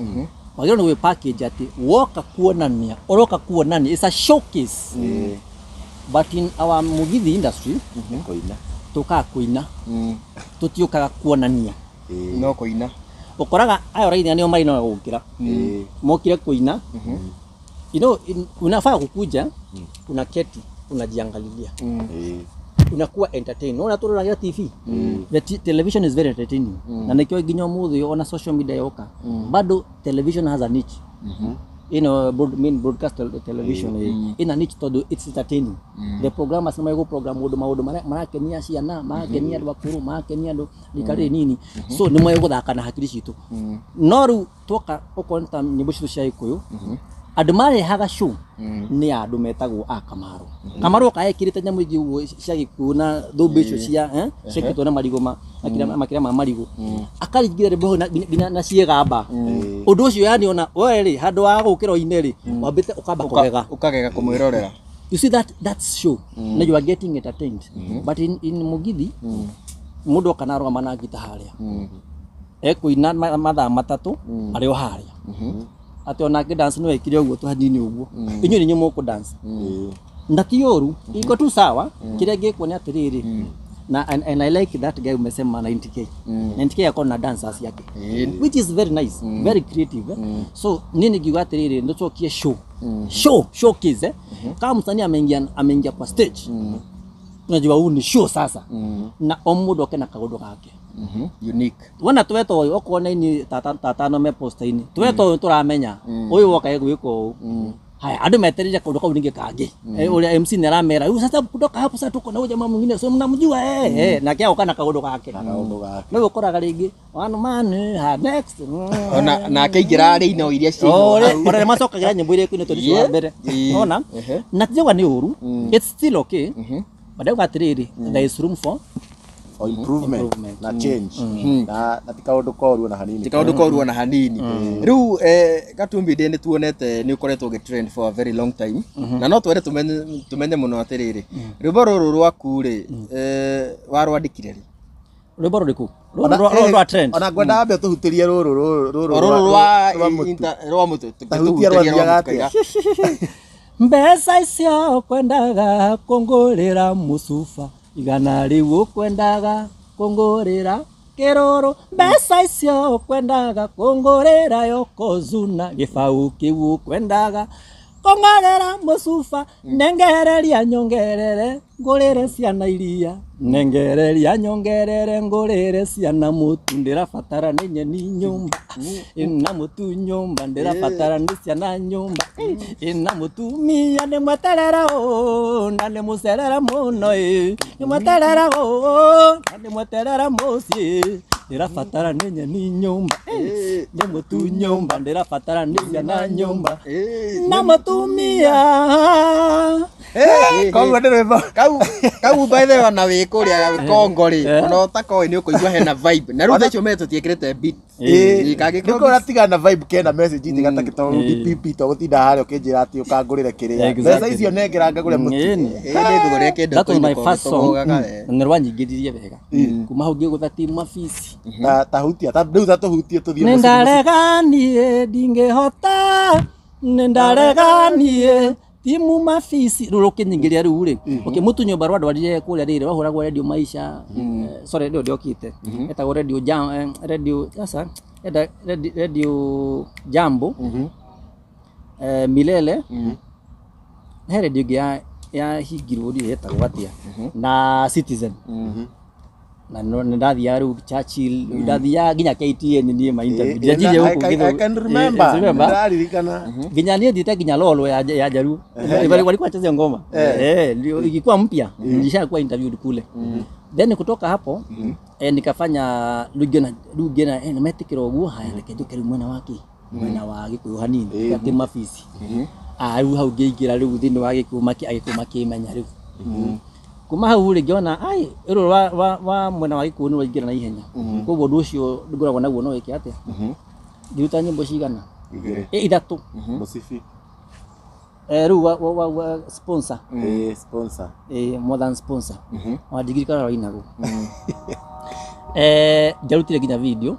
[SPEAKER 1] wagiro ni package ati woka kuonania oroka kuonania is a showcase but in our mugithi industry
[SPEAKER 3] koina
[SPEAKER 1] tuka kuina tutiokaga kuonania
[SPEAKER 2] no kuina
[SPEAKER 1] ukoraga ayo raini anio mari no gukira mokire kuina you know unafaa kukuja unaketi unajiangalilia unakuwa entertain unaona turoraga TV the television is very entertaining na nikio ginyo muthu ona social media yoka bado television has a niche you know broadcast television in a niche to it's entertaining the program asema yuko program maudu marakenia ciana marakenia andu bakuru marakenia andu likari nini so ni mwe guthaka na hakiri citu noru toka ukonta nyimbo citu cia Gikuyu andu marehaga show ni andu metagwo Kamaru kaekirite nyamu igi cia Gikuyu na thumbi icio cia cikitwo na marigo makira ma marigo akaringira rebo na ciegamba undu ucio yani ona we ri handu wa gukira ine ri wambite
[SPEAKER 2] ukagega kumwirorera
[SPEAKER 1] you see that's show na you are getting entertained but in mugithi mundu kana roga mana gita haria ekuina mathaa matatu ari o haria ati ona ke dance no ekire uguo tu hanini uguo inyu ni muku dance ndakioru iko tu sawa kile geko ni atiriri na and I like that guy umesema 90k 90k yako na dancers yake which is very nice very creative so nini giwa atiriri ndo tokie showcase kama msanii ameingia kwa stage unajua huu ni show sasa na omudo kena kagodo kake
[SPEAKER 2] unique
[SPEAKER 1] wana tweto okona ni tata no me post ini tweto turamenya uyu woka gwiko haya andu meterija kundu kau ninge kangi ule MC neramera uyu sasa kutoka hapo sasa tuko na jamaa mwingine sio mnamjua na kia okana kagodo kake no ukoraga ringi one man next
[SPEAKER 2] ona akeingira ari ino iria cio
[SPEAKER 1] ora macokagira nyimbo iria kwine todi cia mbere ona na tiwa ni uru it's still okay but ugatiriri there is room for
[SPEAKER 3] improvement na change na tikaundu koru na hanini
[SPEAKER 2] riu Gatumbi ndi tuonete ni ukoretwo ge trend for a very long time na no twere tumenye muno atiriri rwimbo ruru rwaku ri warwandikire ri
[SPEAKER 1] rwimbo ruriku rwa trend
[SPEAKER 3] ona ngwenda ambe tuhutirie ruru
[SPEAKER 2] rwa mutu
[SPEAKER 1] mbesa icio kwendaga kungurira musufa igana riu kwendaga kungurira kiruru mbesa icio kwendaga kungurira yokozuna gibau kiu kwendaga kungurira musufa nengereria nyongerere ngurire ciana iria nengereria nyongerere ngurire ciana mutu ndirabatara ni nyeni nyumba ina mutu nyumba ndirabatara ni ciana nyumba ina mutumia ni mweterera na ni mucerera muno ni mweterera na ni mweterera muci ndirabatara ni nyeni nyumba ni mutu nyumba ndirabatara ni ciana nyumba na mutumia
[SPEAKER 3] kau ndirwimbo
[SPEAKER 2] kau by the way na wikuria Kongo ri ona utakoi ni ukuigua hena vibe na rutha icio meto tiekirete beat
[SPEAKER 3] niko ratiga na vibe kena message tigata kito DPP to gutinda hario kinjira ati ukangurire kiria mbeca icio nengera ngagure mutu
[SPEAKER 2] ni thugure kende
[SPEAKER 1] that was my first song na rwanyingiririe wega kuma hau ngigutha team afisi
[SPEAKER 3] tahutia riu tatuhutie tuthie
[SPEAKER 1] nendareganie ndingihota nendareganie timu mafisi rurukinyigiria riu ri mutu nyumba rwadwarire kuria riri wahuragwo radio maisha sorry ndio kite etagwo radio jam radio sasa radio jambo milele he radio ya higirwo ri etagwo atia na Citizen na ndathia riu Churchill ndathia ginya KTN ni ma interview njije huko
[SPEAKER 3] I can remember ndaririkana
[SPEAKER 1] ginya ni ndite ginya lolo ya jaru walikuwa wacheza ngoma ndio ilikuwa mpya nilishakuwa interviewed kule then kutoka hapo nikafanya lugena nimetikira uguo haya nikenjukira mwena wa Gikuyu hanini kati mafisi riu hau ngeingira riu thini wa Gikuyu agikuma kimenya riu kuma hau ri ngiona ai ero wa mwena wa Gikuyu ni waingira na ihenya koguo ndu ucio ngoragwo naguo no wike atia ngiruta nyimbo cigana ithatu
[SPEAKER 3] Musifi
[SPEAKER 1] riu wa sponsor
[SPEAKER 3] sponsor
[SPEAKER 1] more than sponsor wa digiri kana wainago njarutire nginya video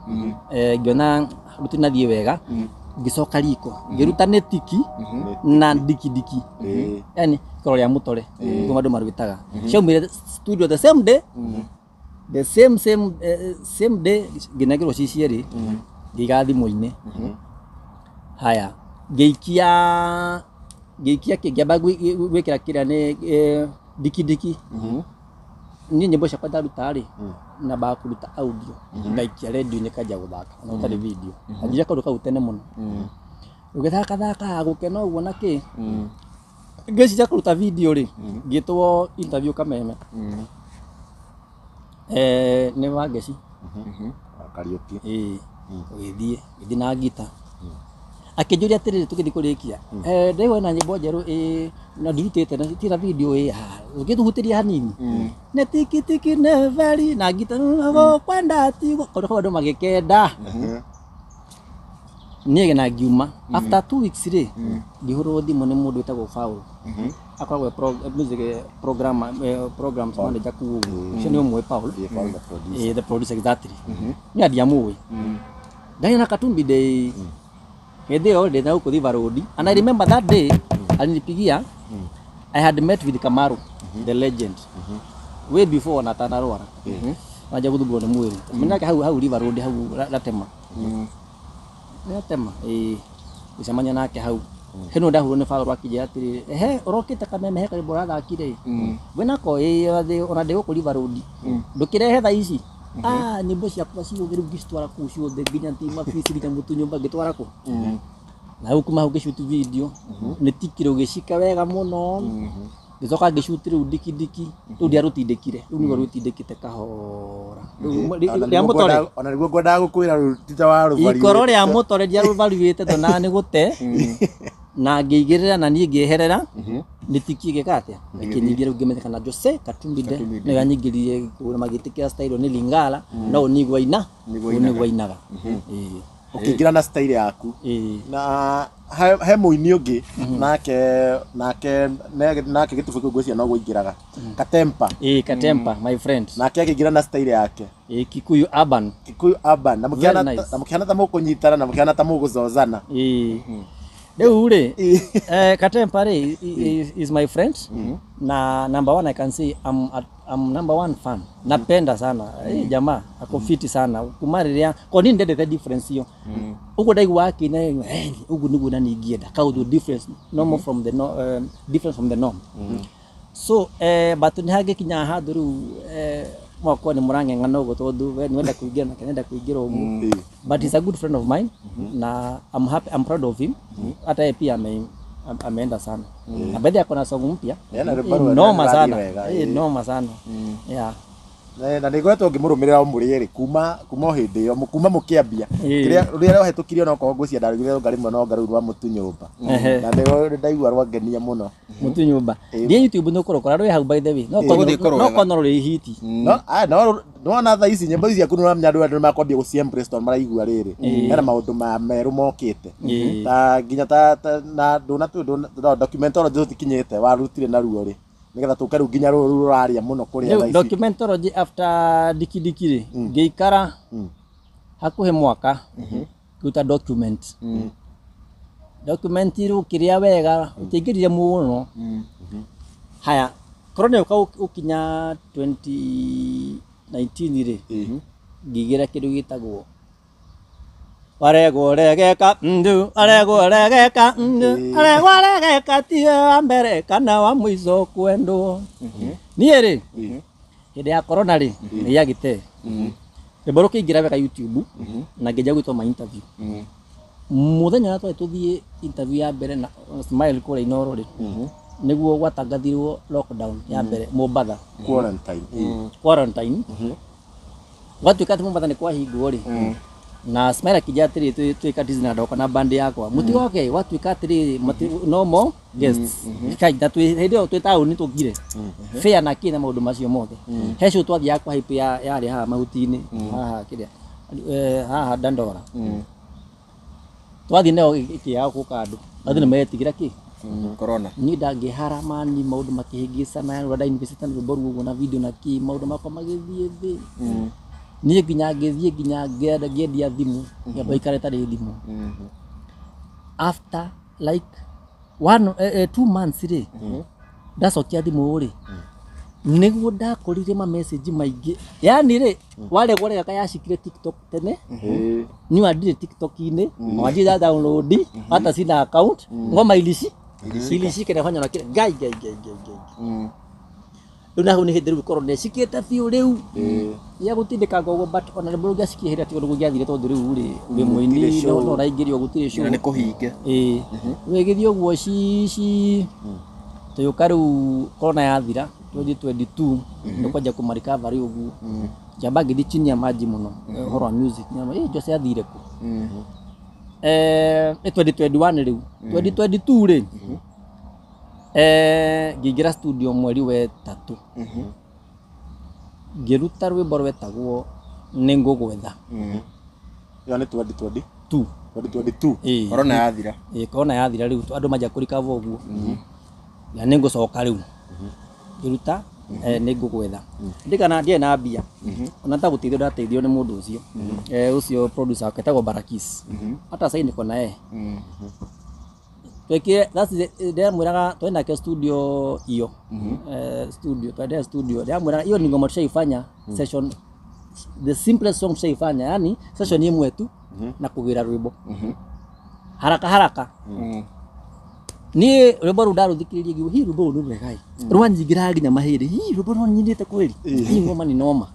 [SPEAKER 1] ngiona rutina thie wega ngicoka riko ngiruta netiki na diki yani koro ya mutore ngoma ndo marugitaga ciaumire studio the same day the same day nginagirwo cicieri ngigathi muine haya ngeikia kingiamba gwikira kiria ni diki ni nyimbo cia kwenda ruta ri na ba kuruta audio ngaikia radio ni kaja guthaka na utari video ajira kaundu kau tene muno ugithaka gukena uguo na ki ngicia kuruta video ri ngitwo interview kameme ni wangeci
[SPEAKER 3] Karaoke
[SPEAKER 1] githie na gita akinjuria atiriri tugithi kurikia ndewe na nyimbo njeru na ndirutite na tira video ugithuhutiria hanini ne tiki ne very na gita no kwenda ati ko ndo magikenda niye na ngiuma after 2 weeks ri ngihurwo thimu ni mundu witagwo Paul akoragwo music programs manager kugu cio ni umwe Paul the producer exactly ni adiamui ndani na Katumbi day All day now Kodiva Road. And I remember that day, alinipigia, I had met with Kamaru, the legend, way before Natana Roara. Waja kudugo na mwiri. Minaka hau River Road hau latema. Latema. Isamanya nake hau. Heno da hurone fa rwakije atiri. Orokita kameme heka borada akire. Wena ko ona de ko River Road. Ndukire hetha ici. Nyimbo ciakwa ciothe ngicitwara kuu ciothe nginya ntima fisi nginya mutu nyumba ngitwara ku na ukuma hu gishoot video ni tikiro gicika wega muno gicoka gishoot riu diki riu ndiarutindikire riu nigo rutindikite kahora ria mutore
[SPEAKER 3] ona niguo ngwendaga gukwira rutita wa rubari
[SPEAKER 1] ikoro ria mutore ndiaruvaruite tona ni gute na ngigirira na nie ngiherera nitiki gikatia ikinyigira ungimenyeka na Jose Katumbi de ni ganyigirie kuna magitikira style ni Lingala no nigwa inaga
[SPEAKER 3] ukingira na style yaku na he muini ungi nake gitufu kugwcia no guingiraga Katempa
[SPEAKER 1] Katempa my friend
[SPEAKER 3] nake akingira na style yake
[SPEAKER 1] Kikuyu urban
[SPEAKER 3] na mukiana ta mukunyitana na mukiana ta muguzozana
[SPEAKER 1] Deure Katempa is my friend na number one I can say I'm number one fan napenda sana jamaa ako fiti sana kumariria ko ni ndede the difference hiyo ugo dai wake na ugo nigo na nigienda ka the difference normal from the different from the norm so but ni hage kinya haduru mwako ni murange ngano go tondu we niwenda kuingira na kanenda kuingira umu but he's a good friend of mine na I'm happy I'm proud of him hata pia ameenda sana na baadhi yako na song mpya noma sana yeah
[SPEAKER 3] na nigwetwo ngimurumirira umuriri kuma hindi yo kuma mukiambia kiria rurira hetũkirio no ko ngũcia ndarugire ngarimwe no ngaru rwa mutu nyumba na ndio ndaigua rwangenia muno
[SPEAKER 1] mutu nyumba ndi YouTube no korokora rwe hau by the way no kono ruri hiti
[SPEAKER 3] no na tha ici nyimbo ici akunu ramnya andu makwambia guciem Preston maraigua riri era maundu meru mokite ta nginya ta na ndona documentary tikinyite warutire na ruo ri nigetha tukaru nginya ruraria muno kuria tha ici
[SPEAKER 1] documentary after dikidikiri ngeikara hakuhe mwaka kuta document iru kiria wega utingiriria muno haya korone ukinya 2019 ri ngigira kindu gitagwo waregeka tia mbere kana wa mwizo kwendo niĩ rĩ hĩndĩ ya corona rĩ nĩ yagite ndĩmboro kĩingĩra wega YouTube na ngĩnja gwĩtwo ma interview muthenya na tuthie interview ya mbere na Smile kũrĩa Inoro rĩ nĩguo gwatangathirwo lockdown ya mbere Mombatha
[SPEAKER 3] quarantine
[SPEAKER 1] gwatuĩka atĩ Mombatha nĩ kwahingwo rĩ na smile kijatiri twikatizi na ndoka na band yakwa mutigoke watu ikatiri no more guests kaida hĩndĩ twĩ taũni tũgire fair na kina maũndũ macio mothe hecio twathi yakwa hype yarĩ haha mahuti-inĩ haha kĩrĩa haha Dandora twathi nayo ikĩaga gũka andũ andũ nĩmetigĩra kĩ
[SPEAKER 2] corona
[SPEAKER 1] ni ndangĩhara mani maũndũ makĩhĩngĩcana rwanda university na rũmboru ũguo na video na kĩ maũndũ makwa magĩthiĩ thĩ niĩ nginya ngĩthiĩ nginya ngĩendia thimũ ngĩamba ikare tarĩ thimũ after like 2 months rĩ ndacokia thimũ rĩ nĩguo ndakorire ma message maingĩ yani rĩ waregorega kayashikire TikTok tene ni wadire TikTok-inĩ wajira download hata sina account ngoma ilishi kenda fanya na kile gai una huni hediru korone shiketa fiu riu ya gutindika gogo but ona rĩmbo rũngĩacikie hĩrĩa tigo rũgĩathire tondũ rĩu rĩ ũrĩ mũini no raingĩrio gũtirĩ show
[SPEAKER 2] nĩ kũhinge
[SPEAKER 1] wegithie ũguo cici tũyũka rĩu corona yathira 2022 nĩkwanja kũmarikavari ũguo jamba ngĩthi chini ya maji mũno ũhoro wa music nyama Jose athire ku 2021 rĩu 2022 rĩ ngĩingĩra studio mweri wetatũ ngĩruta rwĩmbo rwetagwo nĩngũgwetha
[SPEAKER 3] yani 2022
[SPEAKER 2] corona yathira
[SPEAKER 1] corona yathira rĩu andũ manja kũrikava ũguo ya nĩngũcoka rĩu ngĩruta nĩngũgwetha ndikana ndiĩ na mbia ona ta gũteithio ndateithio nĩ mũndũ ũcio ũcio producer aketagwo Barakis hata sasa niko naye twekire that's the mwiraga twenda ke studio hiyo studio twende studio ya mwiraga hiyo ni ngoma tushaifanya session the simplest song tushaifanya yani session imwe tu na kugira rwimbo haraka ni rwimbo rudaruthikiririe giu hi rwimbo ru rwegai rwanjingira nginya mahiri hi rwimbo rwanyindite kweli hi ngoma ni noma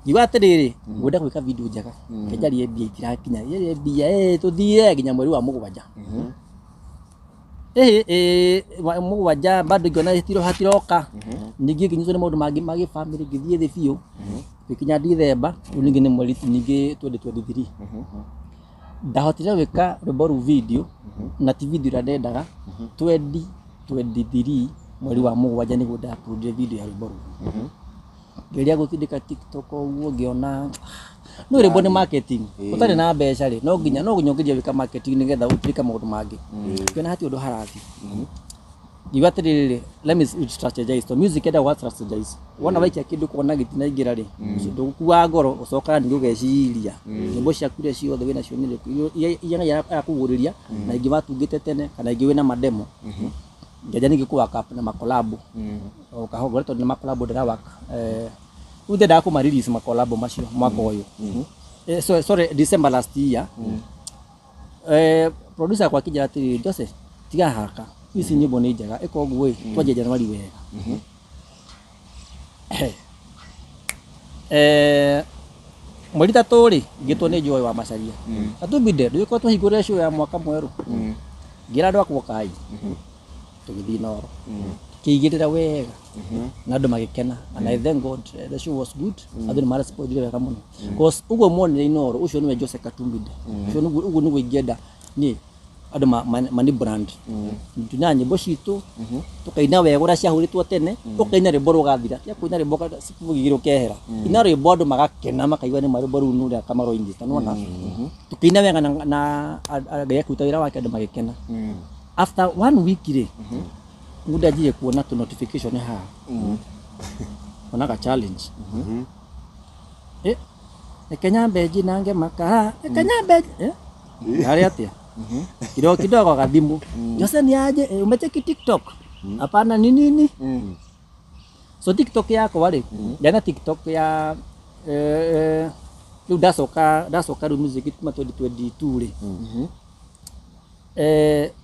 [SPEAKER 1] giwa atiriri ngwenda gwika video njega kenjarie mbia itirakinya ye mbia tuthie nginya mweri wa mũgwanja mũgwanja bado ngĩona hatiroka ningĩ nginyitwo nĩ maũndũ mangĩ ma gĩbamĩrĩ ngĩthiĩ thĩ biũ gĩkinya Dithemba rĩu ningĩ nĩ mweri ningĩ 2023 ndahotire gwĩka rwĩmbo rũu video na ti video ĩrĩa ndendaga 2023 mweri wa mũgwanja nĩguo ndauploadire video ya rwĩmbo rũu ngeria gũtindĩka TikTok ũguo ngĩona no rwĩmbo nĩ marketing ũtarĩ na mbeca rĩ no nginya ũngĩria wĩka marketing nĩgetha ũtirika maũndũ mangĩ ngĩona hati ũndũ harathi giwa atiriri let me strategize to music enda wa strategize wona waikia kĩndũ kuona gĩtinaingĩra rĩ ndũgũkua ngoro ũcokaga nĩ ũgeciria nyĩmbo ciaku iria ciothe wĩna cio nĩ ya kũgũrĩria na ingĩ watungĩte tene kana ingĩ wĩna mademo ngeja ningĩ kũwaka na makolabo ũkahogoretwo nĩ makolabo ndĩrawaka uthe ndakũma release makolabo macio mwaka ũyũ sorry December last year producer kwa kijana atĩrĩrĩ Jose tiga haraka ici nyĩmbo nĩ njega ĩko ũguo twanjia Januari wega mweri tatũ rĩ ngĩtwo nĩ Joy wa Macharia atubinde ndũgĩkorwo twahingũrĩre show ya mwaka mwerũ ngira andũ akwo kai tũgĩthiĩ Noro kĩigĩrĩra wega na andũ magĩkena and I thank God the show was good andũ nĩ marespondire wega mũno because ũguo monire Noro ũcio nĩwe Jose Katumbinde ũcio ũguo nĩguo ingĩenda niĩ andũ mani brand tuna nyĩmbo citũ tukaina wega ũrĩa ciahũrĩtwo tene ũkaina rwĩmbo rũgathira ya kũina rwĩmbo cikũgĩrwo kehera ina rwĩmbo andũ magakena makaigua nĩ rwĩmbo rũu nũrĩa Kamaro ingĩta nona tukaina wega na agaya kũruta wĩra wake andũ magĩkena after 1 week rĩ muda ajiye kuona tu notification ha onaga challenge Kenya beji nange maka Kenya beji hari atia kidogo kadhimu Jose ni aje umecheki TikTok hapana nini so TikTok yako wale jana TikTok ya dasoka music tuma 2022 ri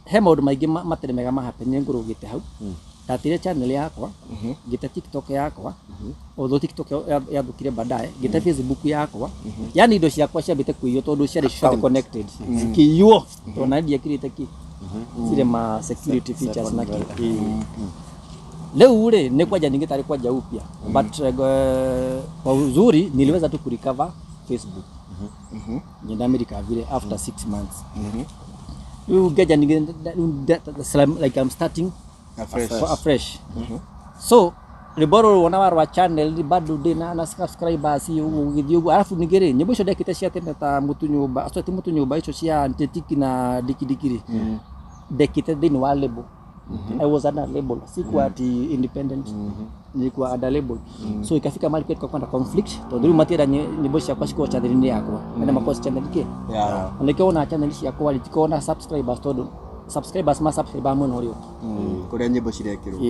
[SPEAKER 1] he maũndũ maingĩ matarĩ mega mahapenye ngũrũgĩte hau ndatire channel yakwa ngĩte TikTok yakwa although TikTok yathukire baadaye ngĩte Facebook yakwa yani indo ciakwa ciambĩte kũiywo tondũ ciarĩ ciothe connected cikĩiywo tondũ na ndiekĩrĩte ki cirĩ ma security features na kĩ leo ule ni kwaja ningetarĩ kwaja upya but kwa uzuri niliweza tu kurecover Facebook Nenda America vile after 6 months. You get like I'm starting afresh. So riboro wana wa channel bado dina na subscribers hiyo githio alafu nigere nyimbo cio ndekite cia tene ta mutu nyumba aso ti mutu nyumba icio cia ntetiki na dikidikiri ndekite thini wa label. I was under label, sikuwa ati independent, nilikuwa under label. So ikafika mahali kwa kwenda conflict, tondũ matira nyimbo ciakwa ciko channel-inĩ yakwa, na makosi channel ke. Nikiona channel ciakwa litikoona subscribers tondũ subscribers ma subscriber mũno rio.
[SPEAKER 2] Kuria nyimbo cirekirwo.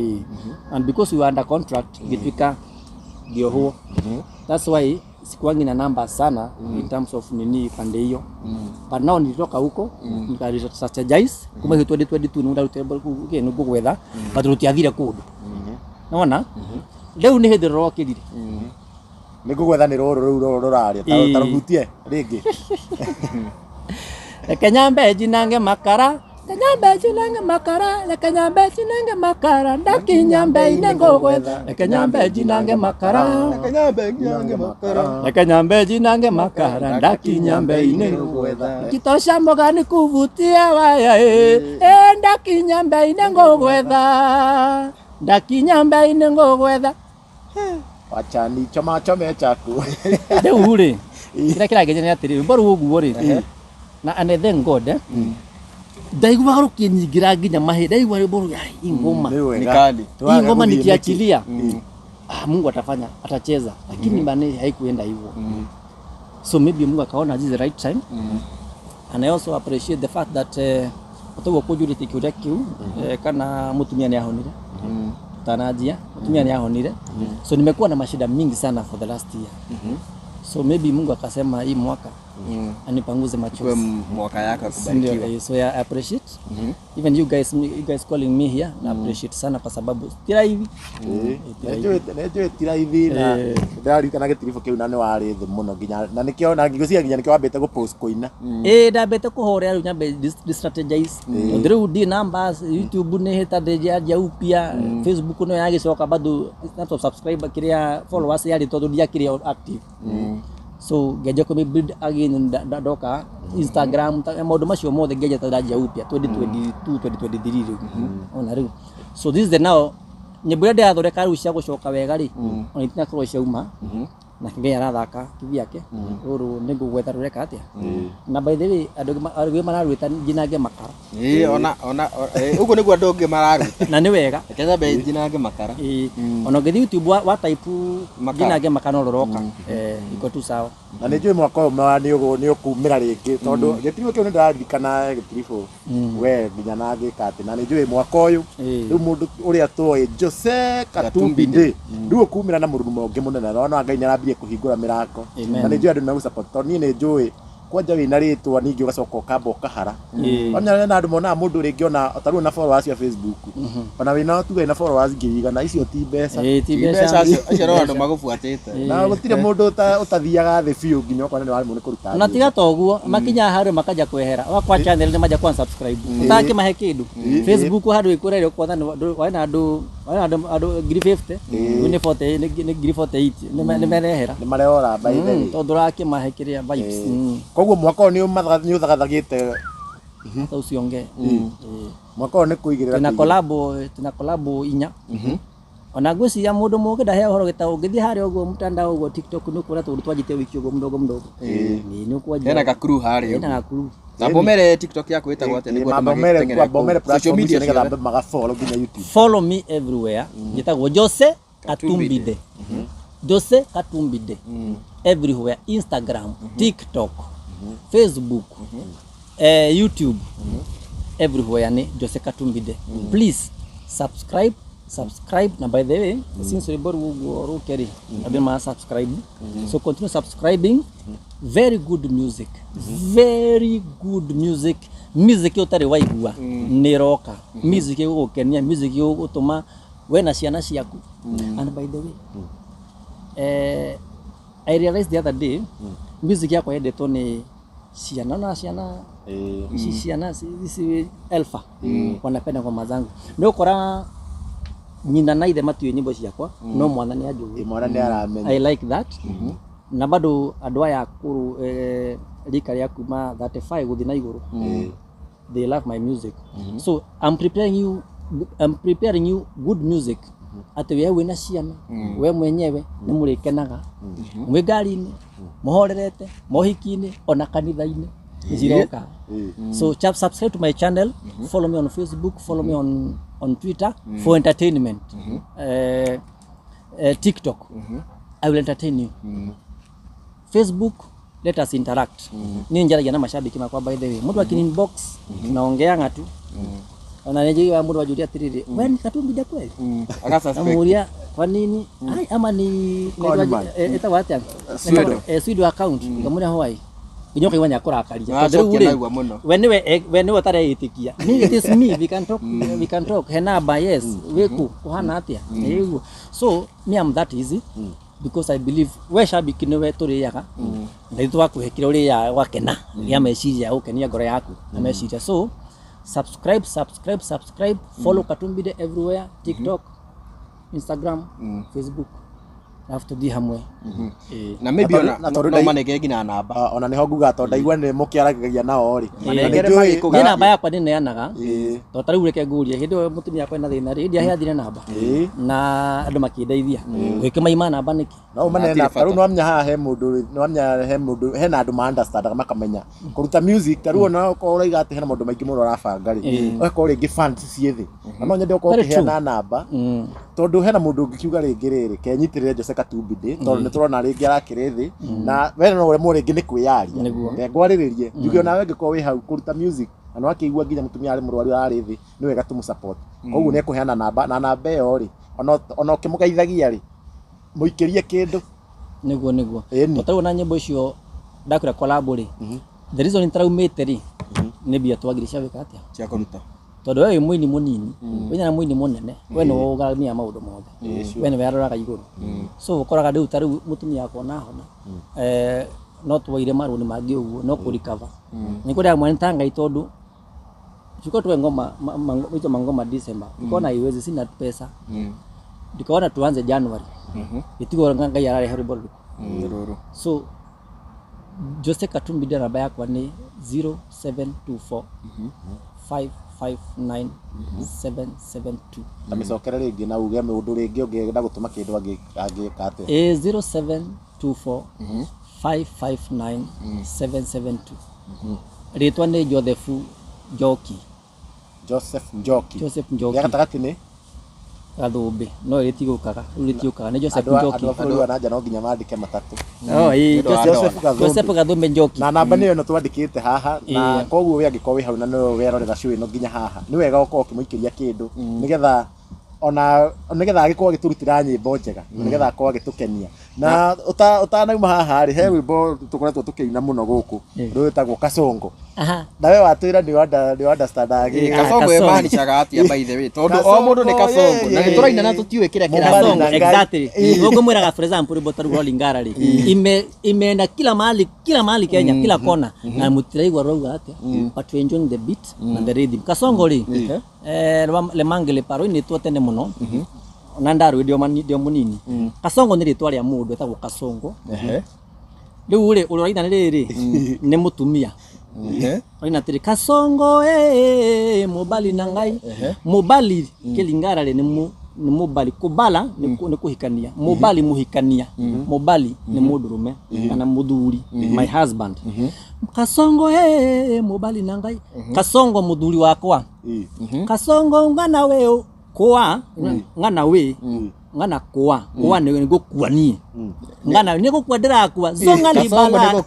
[SPEAKER 1] And because we were under contract, gitwika ndio huo. That's why sikuangi na namba sana in terms of nini pande hiyo. But now nilitoka huko nikastrategize kuma 2022 nunda rutable kuge nugo gwetha but rutiathire kundu. Naona leo ni hithiro rokirire.
[SPEAKER 3] Nigugwetha ni ruru ruraria taruhutie ringi.
[SPEAKER 1] Kenya jinange makara Kenya jinange makara Kenya jinange makara ndakinyambe inengogwetha Kenya jinange makara Kenya jinange makara ndakinyambe inengogwetha kitosha mogani kuvutia waya ndakinyambe inengogwetha ndakinyambe inengogwetha
[SPEAKER 3] wachani choma chaku
[SPEAKER 1] leo ule kila genye atiri boru uguo ri na and thank God ndaigua rukinyigira nginya mahe ndaigua boru ingoma
[SPEAKER 2] nikali
[SPEAKER 1] ingoma nikiachilia Mungu atafanya atacheza lakini bane haikuenda hivyo so maybe Mungu akaona this is the right time and I also appreciate the fact that otogo kujuriti kiuria kiu kana mutumia ni ahonire tanajia mutumia ni ahonire so nimekuwa na mashida mingi sana for the last year so maybe Mungu akasema hii mwaka anipanguze machozi
[SPEAKER 2] mwaka yako kubarikiwa.
[SPEAKER 1] So I appreciate even you guys calling me here na appreciate sana kwa sababu tira hivi
[SPEAKER 3] nejo tira hivi na ndari kana getirifo kiu na ni wari thi muno nginya na nikio na ngigucia nginya nikio wambete go post koina
[SPEAKER 1] ndambete kuhorea ru nyambe strategize ndiri di numbers YouTube ne heta deja upia Facebook no yagicoka bado not subscriber kiria followers yari todo dia kiria active so geja ko build again doka Instagram modo macio mothe geja tadaja upya 2022 2023 ona riu so this is the now nyimbo ya athoreka ru cia gucoka wega ri ona itina kro cia uma na kinge arathaka kivyake uru ningugwetha rureka atia na by the way andu mararuita jinange makara
[SPEAKER 2] ona ugo niguo andu ngi mararuita
[SPEAKER 1] na ni wega
[SPEAKER 2] Kenya jinange makara
[SPEAKER 1] ona ngithi YouTube wa type jinange makara roroka iko tu sawa
[SPEAKER 3] na ni njui mwako ni ukumira ringi tondu getirifo kiu ni ndaririkana getirifo we nginya na ngika ati na ni njui mwako uyu riu mundu uria toi Jose Katumbide ndu kumira na murumo ngi munene na Ngai ni arambie kuhingura mirako na ni njui andu na support to ni njui kwanja wina ritwa ningi ugacoka ukamba ukahara wanya na andu mona mundu ringi ona ataru na followers ya Facebook ona wina tuga na followers ngiiga na icio ti mbeca
[SPEAKER 2] acio ro andu magubuatite
[SPEAKER 3] na gutire mundu utathiaga thi biu nginya okona ni wari mundu kuruta
[SPEAKER 1] na tiga toguo makinya haru makaja kwehera wakwa channel ni maja kwa subscribe utaki mahe kindu Facebook haru ikurere kwa wana andu 50 ni 40 ni 48 ni merehera
[SPEAKER 3] ni mareora by the way
[SPEAKER 1] tondu raki mahe kiria vibes
[SPEAKER 3] koguo mwako ni uthagathagite
[SPEAKER 1] ta ucionge
[SPEAKER 3] mwako ni kuigirira
[SPEAKER 1] tuna collabo inya ona gwiciria mundu mugi ndahe horo gita ungithi hari uguo mtandao uguo TikTok nuko tu twajite wiki uguo mdogo ni ukwaje
[SPEAKER 2] ena gakuru hari
[SPEAKER 1] ena gakuru
[SPEAKER 2] na bomere TikTok yako itagwa ate niguo
[SPEAKER 3] bomere social media nigetha magafollow nginya YouTube
[SPEAKER 1] follow me everywhere gitagwo Jose Katumbide Jose Katumbide everywhere Instagram TikTok Facebook YouTube everywhere ni Jose Katumbide please subscribe na by the way since we bought go carry adema subscribe so continue subscribing very good music music utari waigua ni roka music igukenia music igutuma we na ciana ciaku and by the way I realized the other day music yako yendetwo ni ciana ciana si alpha wanapenda ngoma zangu ndio ukora nyina na ithe matu nyimbo ciakwa no mwana ni ajuge
[SPEAKER 3] mwana ni aramenya
[SPEAKER 1] I like that na bado andũ aya akũrũ rika rĩa kuma 35 gũthiĩ na igũrũ they love my music. So I'm preparing you good music ati we wina ciana we mwenyewe ni murikenaga mwe ngari-ini mohorerete mohiki-ini ona kanitha-ini ziroka. So subscribe to my channel, follow me on Facebook, follow me on Twitter for entertainment. TikTok I will entertain you. Facebook let us interact. Ni njaragia na mashabiki makwa by the way. Mtu akininbox tunaongea ngatu. Ona neje mtu wajulia tiriri. Wewe ni Katumbide kweli? Amuria kwa nini? Ai ama ni eta wate. Swido account. Ngamuna Hawaii. Inyoka iwanya kurakaria. Weniwe taretikia. It is me, we can talk. Henaba yes. Weku kuhana atia. So me am that easy. Because I believe we shabiki niwe turiyaga ndaitu wakuhekira uri ya wakena ya meciria ukenia ngoro yaku na meciria. So subscribe, follow Katumbide everywhere, TikTok, Instagram, Facebook. After di hamwe
[SPEAKER 2] na maybe na manege gina namba
[SPEAKER 3] ona niho nguga to ndaigua ni mukiaragagia nao ri
[SPEAKER 1] ni namba yakwa ni neanaga to tariu reke ngurie hindi mutumia kwena thina ri ndia heathire namba na andu makindeithia gwike maima namba niki
[SPEAKER 3] no manena taru no amnya haha he mundu hena andu ma understand makamenya kuruta music taru ona ko uraiga ati hena mundu maingi muno arabanga ri ko ringi fans ciethi na no nyende ko ukiheana namba tondu hena mundu ngikiuga ringi riri kenyitirire Jose Katumbide tondu ni turona ringi arakirithi na we no ure mu ringi ni kwiyaria ngwariririe njuge nawe ngiko wi hau kuruta music ano akigua nginya mutumia ari murwaru ari thi ni wega tumu support koguo ni kuheana namba na namba iyo ri ona ukimugeithagia ri muikirie kindu
[SPEAKER 1] niguo totari na nyimbo icio ndakura collab ri the reason intaraumite ri ni bia twagirisha wika atia
[SPEAKER 2] cia kuruta
[SPEAKER 1] tondu we muini munini wenya na muini munene we no ugaramia maundu mothe we ni weroraga iguru so ukoraga riu tariu mutumia yako na hona no twaire maruni mangi uguo no ku recover ni kuria mwana tanga itondu chiko tuwe ngoma mangoma December ukona iwezi sina pesa ndikaona tuanze January itigo nganga yarare horrible so Jose Katumbide namba yakwa ni 0724 559 772
[SPEAKER 3] Tamisokera ringi na uge mundu ringi ungenda gutuma kindu angi kate
[SPEAKER 1] 0724 559 772 ritwa ni Joseph Njoki
[SPEAKER 3] gatagati ni
[SPEAKER 1] Gathumbi no ritiukaga ni Joseph Njoki
[SPEAKER 3] andu wana nja no nginya mandike matatu
[SPEAKER 1] Joseph Gathumbi Njoki
[SPEAKER 3] na namba niyo no twandikite haha na koguo we angiko wi hau na no werorera ciwi no nginya haha ni wega uko kimuikiria kindu nigetha ona nigetha agikwa giturutira nyimbo njega nigetha akwa gitukenia na utanauma haha ri he wimbo tukoretwo tukiina muno guku rwitagwo Kasongo na we watwira ni understand agi
[SPEAKER 2] Kasongo emani chaga atia by the way tondu o mundu ni Kasongo na gituraina na tutiwe kira
[SPEAKER 1] Kasongo exactly ugo mwiraga for example botaru rolling ngara ri imeenda kila mahali Kenya kila kona na mutiraigwa roga atia but we enjoying the beat and the rhythm Kasongo ri le mangele paro ni twatene muno na ndaru ndio munini Kasongo ni ritwa ria mundu etagwo Kasongo riu ri uraina riri ni mutumia oina tiri Kasongo mobali na ngai mobali kilingara ri ni mobali kubala ni kuhikania mobali muhikania mobali ni mudurume kana muthuri my husband Kasongo mobali na ngai Kasongo muthuri wakwa Kasongo ngana we kwa ngana we ngana kwa ni gukuani ngana ni gukwendera kwa zonga libala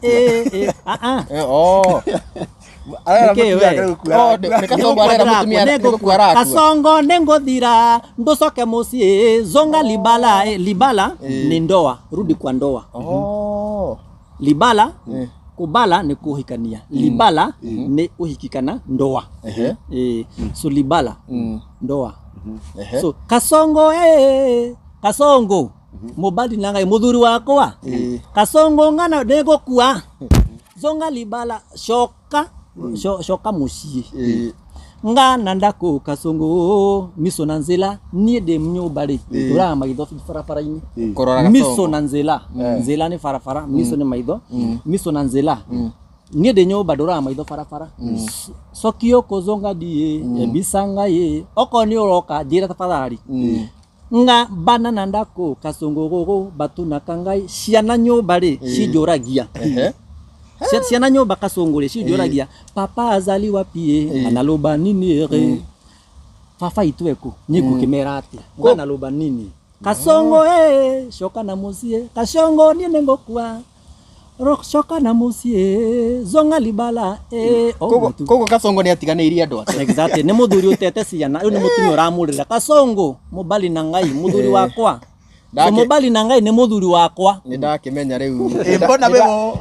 [SPEAKER 1] Kasongo nengothira nducoke mucii zonga libala ni ndoa rudi kwa ndoa libala kubala ni kuhikania libala ni uhikikana ndoa so libala ndoa so Kasongo Kasongo mobali nanga muthuri wakwa Kasongo ngana negokua zonga libala shoka coka muciĩ ngana ndakũ Kasongo miso na nzĩla niĩ ndĩ nyũmba rĩ ndũraga maitho barabara-inĩ miso na nzĩla nzĩla nĩ barabara miso nĩ maitho miso na nzĩla niĩ ndĩ nyũmba ndũraga maitho barabara cokio kũzonga ndiĩ bisanga ye oko nĩ ũroka njĩra tafadhali nga bana na ndakũ Kasongo gũgũ batuna kangai ciana nyũmba rĩ cinjũragia ciana nyũmba Kasongo rĩ cinjũragia papa azaliwa pie analoba nini rĩ baba itweku nĩ ngũkĩmera atĩa analoba nini Kasongo coka na mũciĩ Kasongo niĩ nĩ ngũkua coka na mũciĩ zonga libala
[SPEAKER 2] koguo Kasongo nĩ atiganĩirie andũ ake
[SPEAKER 1] exactly nĩ mũthuri ũtete ciana rĩu nĩ mũtumia ũramũrĩra Kasongo mũbali na ngai mũthuri wakwa mũbali na ngai nĩ mũthuri wakwa
[SPEAKER 2] nĩ ndakĩmenya rĩu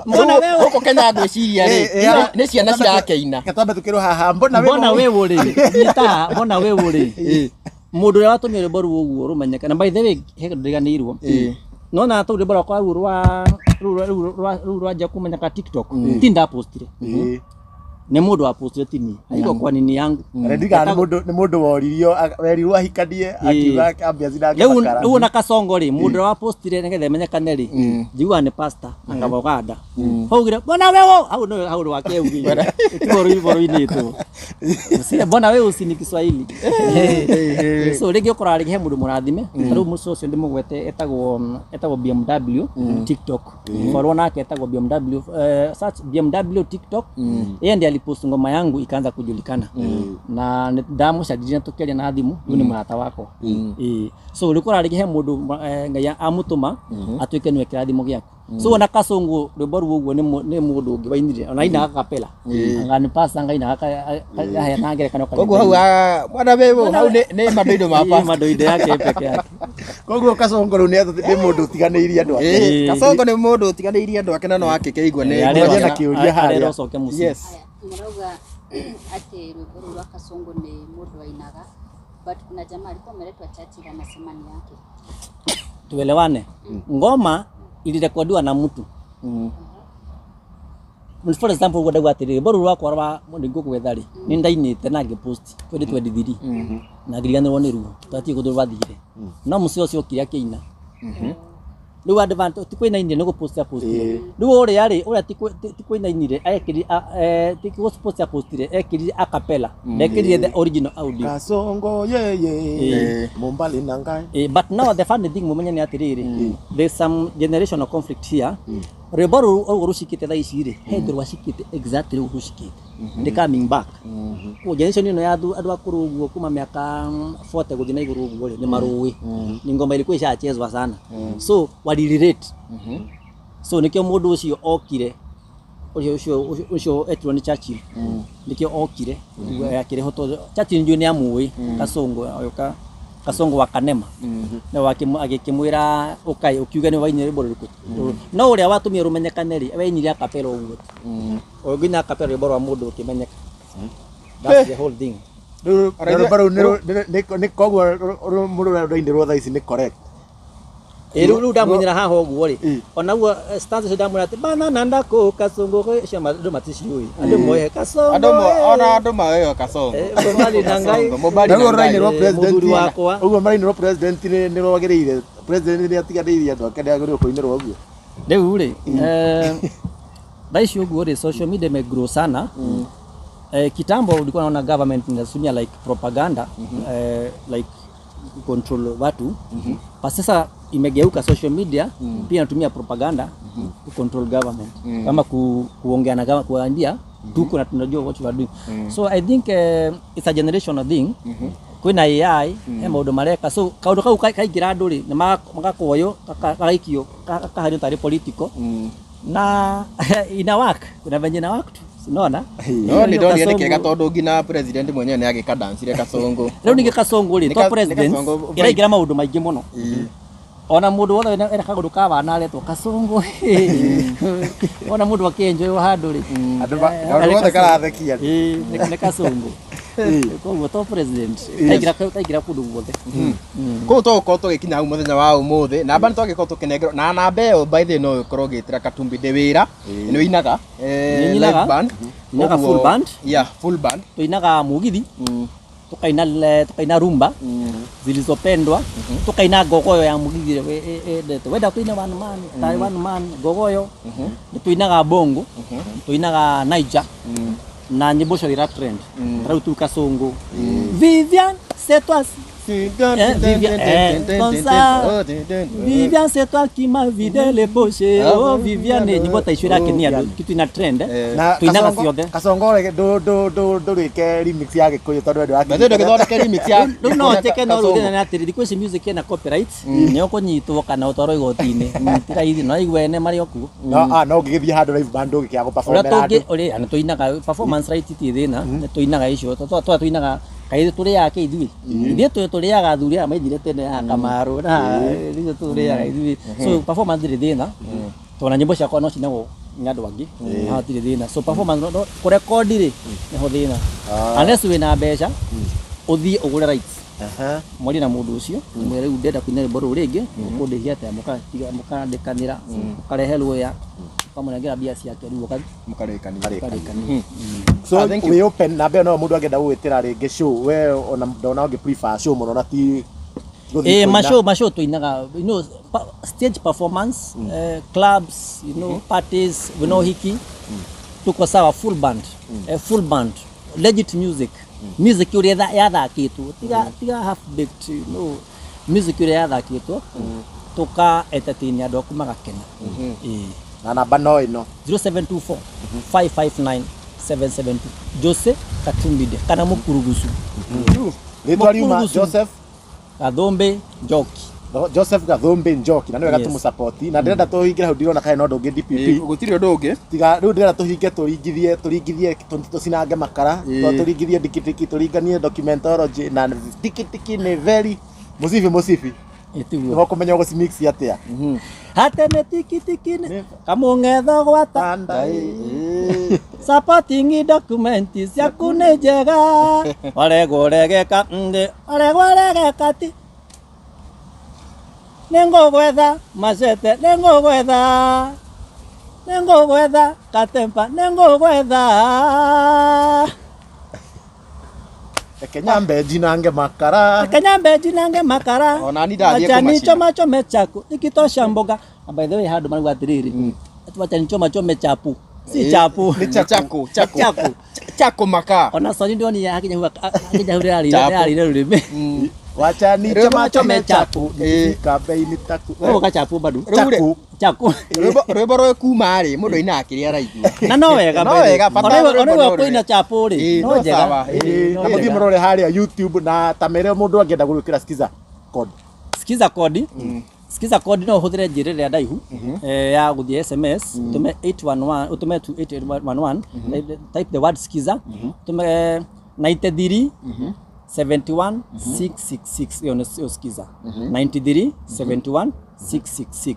[SPEAKER 3] mbona wewe
[SPEAKER 2] gũkũ Kenya ngwĩciria rĩ nĩ ciana cirakĩina
[SPEAKER 3] gatambe tukĩrwo haha mbona
[SPEAKER 1] wewe rĩ nyita mbona wewe rĩ mũndũ ũrĩa watũmire rwĩmbo rũu ũguo rũmenyeka na by the way he ndĩganĩirwo nona tu rwĩmbo rwakwa rũu rwa nja kũmenyeka TikTok ti ndapostire nĩ mũndũ wa postire ti niĩ aigua kwa nini yangu
[SPEAKER 3] nĩ mũndũ woririo werirwo ahikanie akiuga ambia zinake
[SPEAKER 1] rĩu na Kasongo rĩ mũndũ wa postire nĩgetha menyekane rĩ njiguaga nĩ pastor anga Uganda haugire mbona wewe hau rwake ugire tigo rwĩmbo-inĩ tu mbona wewe si ni Kiswahili so rĩngĩ ũkora rĩngĩ he mũndũ mũrathime rĩu mũcio ũcio ndĩmũgwete etagwo BMW TikTok follow nake etagwo BMW search BMW TikTok yeye ndiye alipost ngoma yangu ikaanza kujulikana na ndamũcadithia tukiaria na thimũ rĩu nĩ mũrata wako so rĩkora rĩngĩ he mũndũ ngai amũtũma atuĩke nĩwe kĩrathimo gĩaku so na Kasongo rwĩmbo rũu ũguo nĩ mũndũ ũngĩ wainire ona ina akapela anga nĩ pasta ngai na akaya na ngerekano
[SPEAKER 2] koguo hau mwana wewe hau nĩ madoido ma pasta
[SPEAKER 1] madoido yake peke yake
[SPEAKER 3] koguo Kasongo rĩu nĩ mũndũ ũtiganĩirie andũ ake
[SPEAKER 2] Kasongo nĩ mũndũ ũtiganĩirie andũ ake na no akĩigua nĩ
[SPEAKER 3] na kĩũria harĩa
[SPEAKER 1] ũcoke mũciĩ
[SPEAKER 2] yes
[SPEAKER 4] Mrauga ati rwĩmbo rũu rwa Kasongo nĩ mũndũ wainaga but kuna jamaa alikuwa ameletwa chachi anasema ni yake
[SPEAKER 1] tuelewane ngoma ilirekodiwa na mtu for example gwenda atĩrĩrĩ rwĩmbo rũu rwakwa rwa ngũkwetha rĩ nĩ ndainĩte na ngĩpost 2023 na ngiriganĩrwo nĩ ruo tũtatiĩ gũthũ rwathire no mũciĩ ũcio kĩrĩa kĩina rĩu advance tikũinainire nĩ gũpost rĩu ũrĩa rĩ ũrĩa tikũinainire tikũpost postire ekĩrire acapella ndekĩrire the original audio
[SPEAKER 3] Kasongo mũmbali na ngai
[SPEAKER 1] but now the funny thing mũmenye nĩ atĩrĩrĩ there's some generational conflict here rwĩmbo rũu rũcikĩte thaa ici rĩ he ndĩ rwacikĩte exactly rũu rũcikĩte they coming back generation ĩno ya andũ akũrũ ũguo kuma mĩaka 40 gũthiĩ na igũrũ ũguo rĩ nĩ marũĩ ni ngoma ilikuwa ishachezwa sana so walirelate so nikio mũndũ ũcio okire ũcio etirwo nĩ Churchill nikio okire yakire hoto Churchill ndio nĩ amũĩ Kasongo ayoka Kasongo wa Kanema na agĩkĩmwĩra ũkai ũkiuga nĩ wainire rwĩmbo rũrĩkũ no ũrĩa watumire rũmenyekane rĩ wainire akapela ũguo ũgĩnya akapela rwĩmbo rwa mũndũ ũkĩmenyeka that's the whole thing
[SPEAKER 3] nĩ koguo mũndũ ũrĩa ũrainĩrwo thaa ici nĩ correct
[SPEAKER 1] rĩu ndamwĩnyera haha ũguo rĩ onaguo stanza cio ndamwĩra atĩ bana na ndakũ Kasongo cio andũ maticiũĩ andũ moe Kasongo
[SPEAKER 2] ona andũ mawe Kasongo
[SPEAKER 1] mũbali na ngai
[SPEAKER 3] nĩguo ũrainĩrwo president
[SPEAKER 1] wakwa
[SPEAKER 3] ũguo marainĩrwo president nĩ rwagĩrĩire president nĩ atiganĩirie andũ ake ndagĩrĩirwo kũinĩrwo ũguo
[SPEAKER 1] rĩu rĩ thaa ici ũguo rĩ social media imegrow sana kitambo ulikuwa unaona government inatumia like propaganda like control watu sasa imegeuka social media pia inatumia propaganda to control government kama kuongea na kama kuambia tuko na tunajua what you are doing so I think it's a generational thing kwina AI maundu mareka so kaundu kau kaingira andu ri magakoyo kagaikio kahanyo tari political na ina work kuna venye na work unaona
[SPEAKER 2] no ni ndoni ene kega tondu ngina president mwenyewe ni agika dance ire Kasongo
[SPEAKER 1] rĩu ningĩ Kasongo rĩ to president iraingira maundu maingĩ mũno ona mundu wothe ena kagundu ka wana aretwo Kasongo ona mundu akenjoy handũ rĩ
[SPEAKER 3] andũ wothe karathekia
[SPEAKER 1] nĩ Kasongo Koguo to president taigira kundu guothe
[SPEAKER 2] ko to ko to gikinya hau muthenya wa umuthi namba nitwagiko tukinengero na namba iyo by the no ikorwo gitira Katumbi Ndewira ni winaga live band
[SPEAKER 1] inaga full band
[SPEAKER 2] full band
[SPEAKER 1] tuinaga mugithi tukaina rumba zilizopendwa tukaina gogoyo ya mugithi wenda tuina one man gogoyo tuinaga bongo tuinaga Niger na nyimbo cio ira trend rau tu Kasongo Vivian c'est toi Vivian c'est toi qui m'a vidé les poches oh Vivian nyimbo ta icio irakinia kitu ina trend tuinaga ciothe
[SPEAKER 3] Kasongo do rike remix ya Gikuyu tondu ndu
[SPEAKER 2] bado ndo githondeke remix ya
[SPEAKER 1] no teke no ruge na atiri diko ici music ina copyright ni ukunyitwo kana utoro igoti-ini tira ithi no igwene mari okuo
[SPEAKER 3] no ngigithie handu live band ngikia go perform
[SPEAKER 1] uri ana tuinaga performance right ti thina tuinaga icio tuinaga kaithe turiaga ithui ithuĩ turiaga thuri aya maithire tene ya Kamaru na ithuĩ turiaga ithui so performance ri thina tona nyimbo ciakwa no cinagwo nĩ andũ angĩ hatirĩ thina so performance kũrekondi rĩ nĩho thina unless wĩna mbeca ũthiĩ ũgũre rights mwari na mũndũ ũcio mwere rĩu ndenda kũina rwĩmbo rũrũ rĩngĩ ũkũndĩhia atĩa mũkandĩkanĩra mũkarehe rũya ukamũnengera mbia ciake rĩu mũkarĩkanĩra
[SPEAKER 3] so we open na be no mundu agenda gwitira ringi show we ona ndona ungi prefer show muno na ti
[SPEAKER 1] mashow tuinaga stage performance clubs parties hiki tuko sawa full band legit music uri yathakitwo tiga half baked music uri yathakitwo tuka entertain andu aku magakena
[SPEAKER 3] na namba no ino
[SPEAKER 1] 0724 559 772 Jose Katumbi kana Mukurugusu
[SPEAKER 3] ritwa riuma Joseph
[SPEAKER 1] Gathombe Njoki
[SPEAKER 3] Joseph Gathombe Njoki na niwe gatumu support na ndirenda tuhingira hau ndirona kae no ndungi DPP
[SPEAKER 2] gutiri undu ungi
[SPEAKER 3] tiga riu ndirenda tuhinge turingithie tucinange makara turingithie dikitiki turinganie documentology na dikitiki ni very musifi itugo kumenya ugo mix atia
[SPEAKER 1] hatene tikitiki kamung'etho gwata supporting documents ciaku nĩ njega waregeka ti nĩngũgwetha macete nĩngũgwetha katempa nĩngũgwetha
[SPEAKER 3] Kenya mbeji nange makara
[SPEAKER 2] ona ni ndathie
[SPEAKER 1] kwa machini choma chaku ikitosha mboga by the way handu marigwa atiriri atuacha ni choma chapu si chapu
[SPEAKER 2] ni chako maka
[SPEAKER 1] ona soni ndio ni hakinya hurira alire rurime
[SPEAKER 3] wacha ni choma chapu kabei taku
[SPEAKER 1] oka chapu bado chaku
[SPEAKER 2] rwimbo rwe kuma ri mundu ina akiria raigua
[SPEAKER 1] na no wega ona koina chapu ri no njega
[SPEAKER 3] na muthi murore haria YouTube na tamere mundu angenda gwikira skiza code no huthire njira ria ndaihu ya guthie SMS utume 811 utume to 8811 type the word skiza utume 93 71 666 hiyo ndio skiza 93 71 666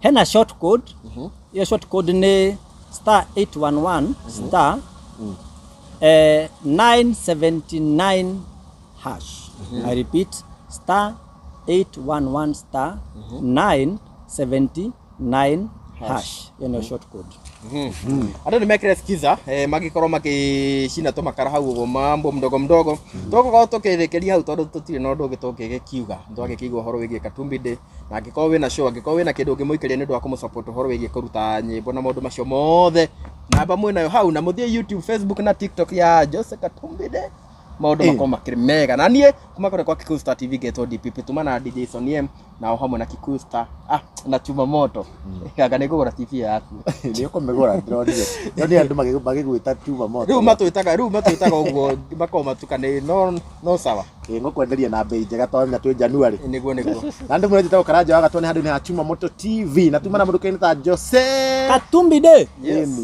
[SPEAKER 3] hena short code hiyo short code ni *811 *979 hash I repeat *811 *979 hash hiyo ndio short code
[SPEAKER 2] andu nimekire skiza magikorwo magicina tumakara hau uguo mambo mdogo tugokorwo tukithikiria hau tondu tutire no ndu gikiuga twagikigwa horo wigie Katumbi Day na angikorwo wina show angikorwo wina kindu ngimuikiria ni ndu wa kumusupport horo wigie kuruta nyimbo na maundu macio mothe namba mwinayo hau na muthie YouTube Facebook na TikTok ya Jose Katumbi Day maundu makoma makiri mega na nie kuma kore kwa Kikuyu Star TV geto DPP tumana DJ Soniem na hamwe na Kikuyu Star na chuma moto kaka nigura TV yaku
[SPEAKER 3] ndio komegora ndio andu magigwita chuma moto
[SPEAKER 2] riu matwitaga uguo makoma tukane no sawa
[SPEAKER 3] ngukwenderia na bei njega twanya twi January
[SPEAKER 2] niguo
[SPEAKER 3] na andu mwete ta ukaraja waga twone handu ni ha chuma moto TV na tumana mundu kaini ta Jose
[SPEAKER 1] Katumbi Day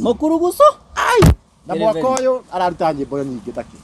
[SPEAKER 1] Mukurugusu
[SPEAKER 3] na mwaka uyu araruta nyimbo nyingi taki